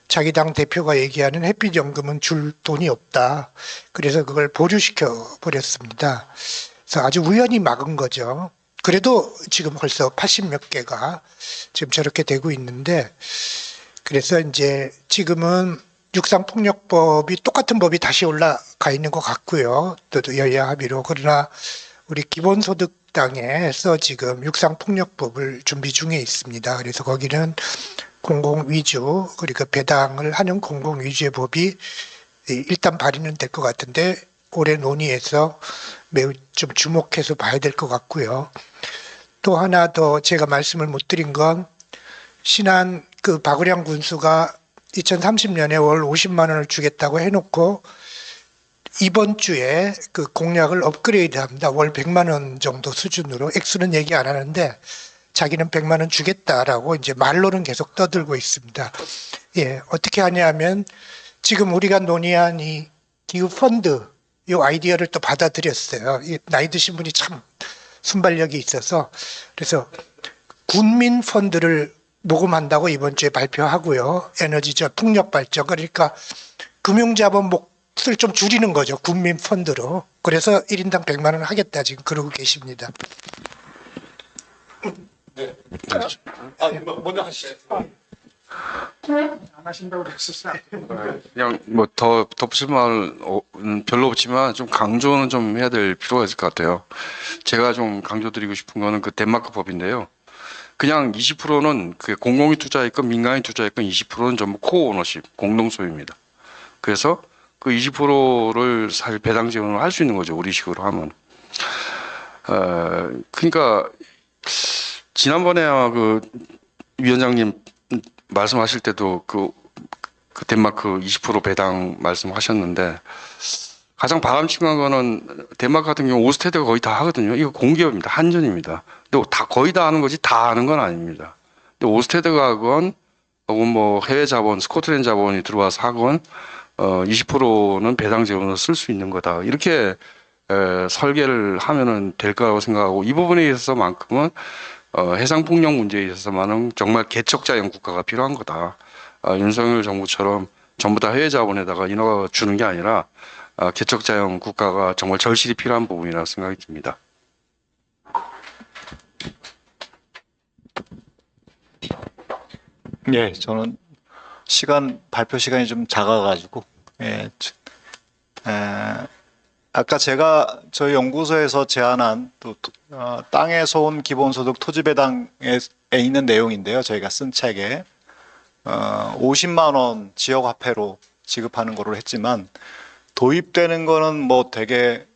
자기 당 대표가 얘기하는 햇빛연금은 줄 돈이 없다. 그래서 그걸 보류시켜 버렸습니다. 그래서 아주 우연히 막은 거죠. 그래도 지금 벌써 80몇 개가 지금 저렇게 되고 있는데 그래서 이제 지금은 육상폭력법이 똑같은 법이 다시 올라가 있는 것 같고요. 또 여야 합의로. 그러나 우리 기본소득당에서 지금 육상폭력법을 준비 중에 있습니다. 그래서 거기는 공공위주 그리고 배당을 하는 공공위주의 법이 일단 발의는 될 것 같은데 올해 논의해서 매우 좀 주목해서 봐야 될 것 같고요. 또 하나 더 제가 말씀을 못 드린 건 신한 그 박우량 군수가 2030년에 월 50만 원을 주겠다고 해놓고 이번 주에 그 공약을 업그레이드합니다. 월 100만 원 정도 수준으로 액수는 얘기 안 하는데 자기는 100만 원 주겠다라고 이제 말로는 계속 떠들고 있습니다. 예, 어떻게 하냐면 지금 우리가 논의한 이 기후 펀드 이 아이디어를 또 받아들였어요. 나이 드신 분이 참 순발력이 있어서 그래서 군민 펀드를 모금한다고 이번 주에 발표하고요. 에너지 풍력 발전 그러니까 금융자본 몫을 좀 줄이는 거죠. 군민 펀드로. 그래서 1인당 100만 원 하겠다 지금 그러고 계십니다. 네. 먼저 하시죠. 안 하신다고 그랬었어요. 그냥 뭐 더 덧붙일 말은 별로 없지만 좀 강조는 좀 해야 될 필요가 있을 것 같아요. 제가 좀 강조드리고 싶은 거는 그 덴마크 법인데요. 그냥 20%는 그 공공이 투자했건 민간이 투자했건 20%는 전부 코오너십, 공동 소유입니다. 그래서 그 20%를 사실 배당 지원을 할 수 있는 거죠. 우리식으로 하면. 그러니까 지난번에 아마 그 위원장님 말씀하실 때도 그 그 덴마크 20% 배당 말씀하셨는데 가장 바람직한 거는 덴마크 같은 경우 오스테드가 거의 다 하거든요. 이거 공기업입니다. 한전입니다. 근데 다 거의 다 하는 거지 다 하는 건 아닙니다. 근데 오스테드가 하건 혹은 뭐 해외 자본, 스코틀랜드 자본이 들어와서 하건 20%는 배당 재원으로 쓸 수 있는 거다. 이렇게 설계를 하면은 될 거라고 생각하고 이 부분에 있어서만큼은 해상 폭력 문제에 있어서만은 정말 개척자형 국가가 필요한 거다. 윤석열 정부처럼 전부 다 해외 자본에다가 인허가 주는 게 아니라 개척자형 국가가 정말 절실히 필요한 부분이라고 생각이 듭니다. 예, 저는 발표 시간이 좀 작아가지고, 아까 제가 저희 연구소에서 제안한 땅에서 온 기본소득 토지배당에 있는 내용인데요. 저희가 쓴 책에 50만 원 지역화폐로 지급하는 거로 했지만 도입되는 거는 뭐 되게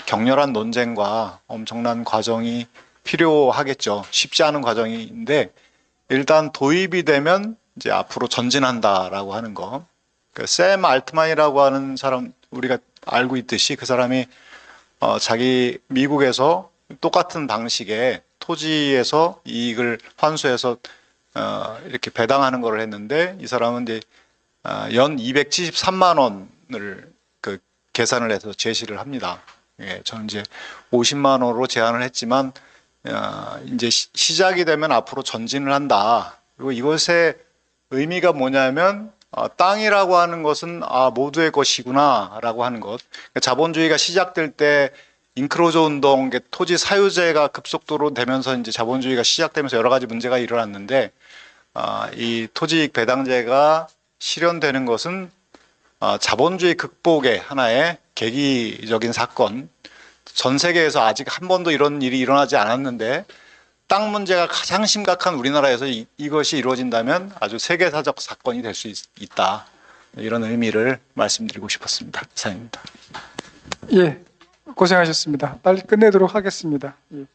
격렬한 논쟁과 엄청난 과정이 필요하겠죠. 쉽지 않은 과정인데 일단 도입이 되면 이제 앞으로 전진한다라고 하는 거. 샘 알트만이라고 하는 사람 우리가 알고 있듯이 그 사람이 자기 미국에서 똑같은 방식의 토지에서 이익을 환수해서 이렇게 배당하는 거를 했는데 이 사람은 이제 연 273만 원을 계산을 해서 제시를 합니다. 예, 저는 이제 50만 원으로 제안을 했지만 이제 시작이 되면 앞으로 전진을 한다. 그리고 이것의 의미가 뭐냐면 땅이라고 하는 것은 모두의 것이구나라고 하는 것. 그러니까 자본주의가 시작될 때 인크로저 운동, 토지 사유제가 급속도로 되면서 이제 자본주의가 시작되면서 여러 가지 문제가 일어났는데 이 토지이익 배당제가 실현되는 것은 자본주의 극복의 하나의 계기적인 사건. 전 세계에서 아직 한 번도 이런 일이 일어나지 않았는데 땅 문제가 가장 심각한 우리나라에서 이것이 이루어진다면 아주 세계사적 사건이 될 수 있다. 이런 의미를 말씀드리고 싶었습니다. 이상입니다. 예, 고생하셨습니다. 빨리 끝내도록 하겠습니다. 예.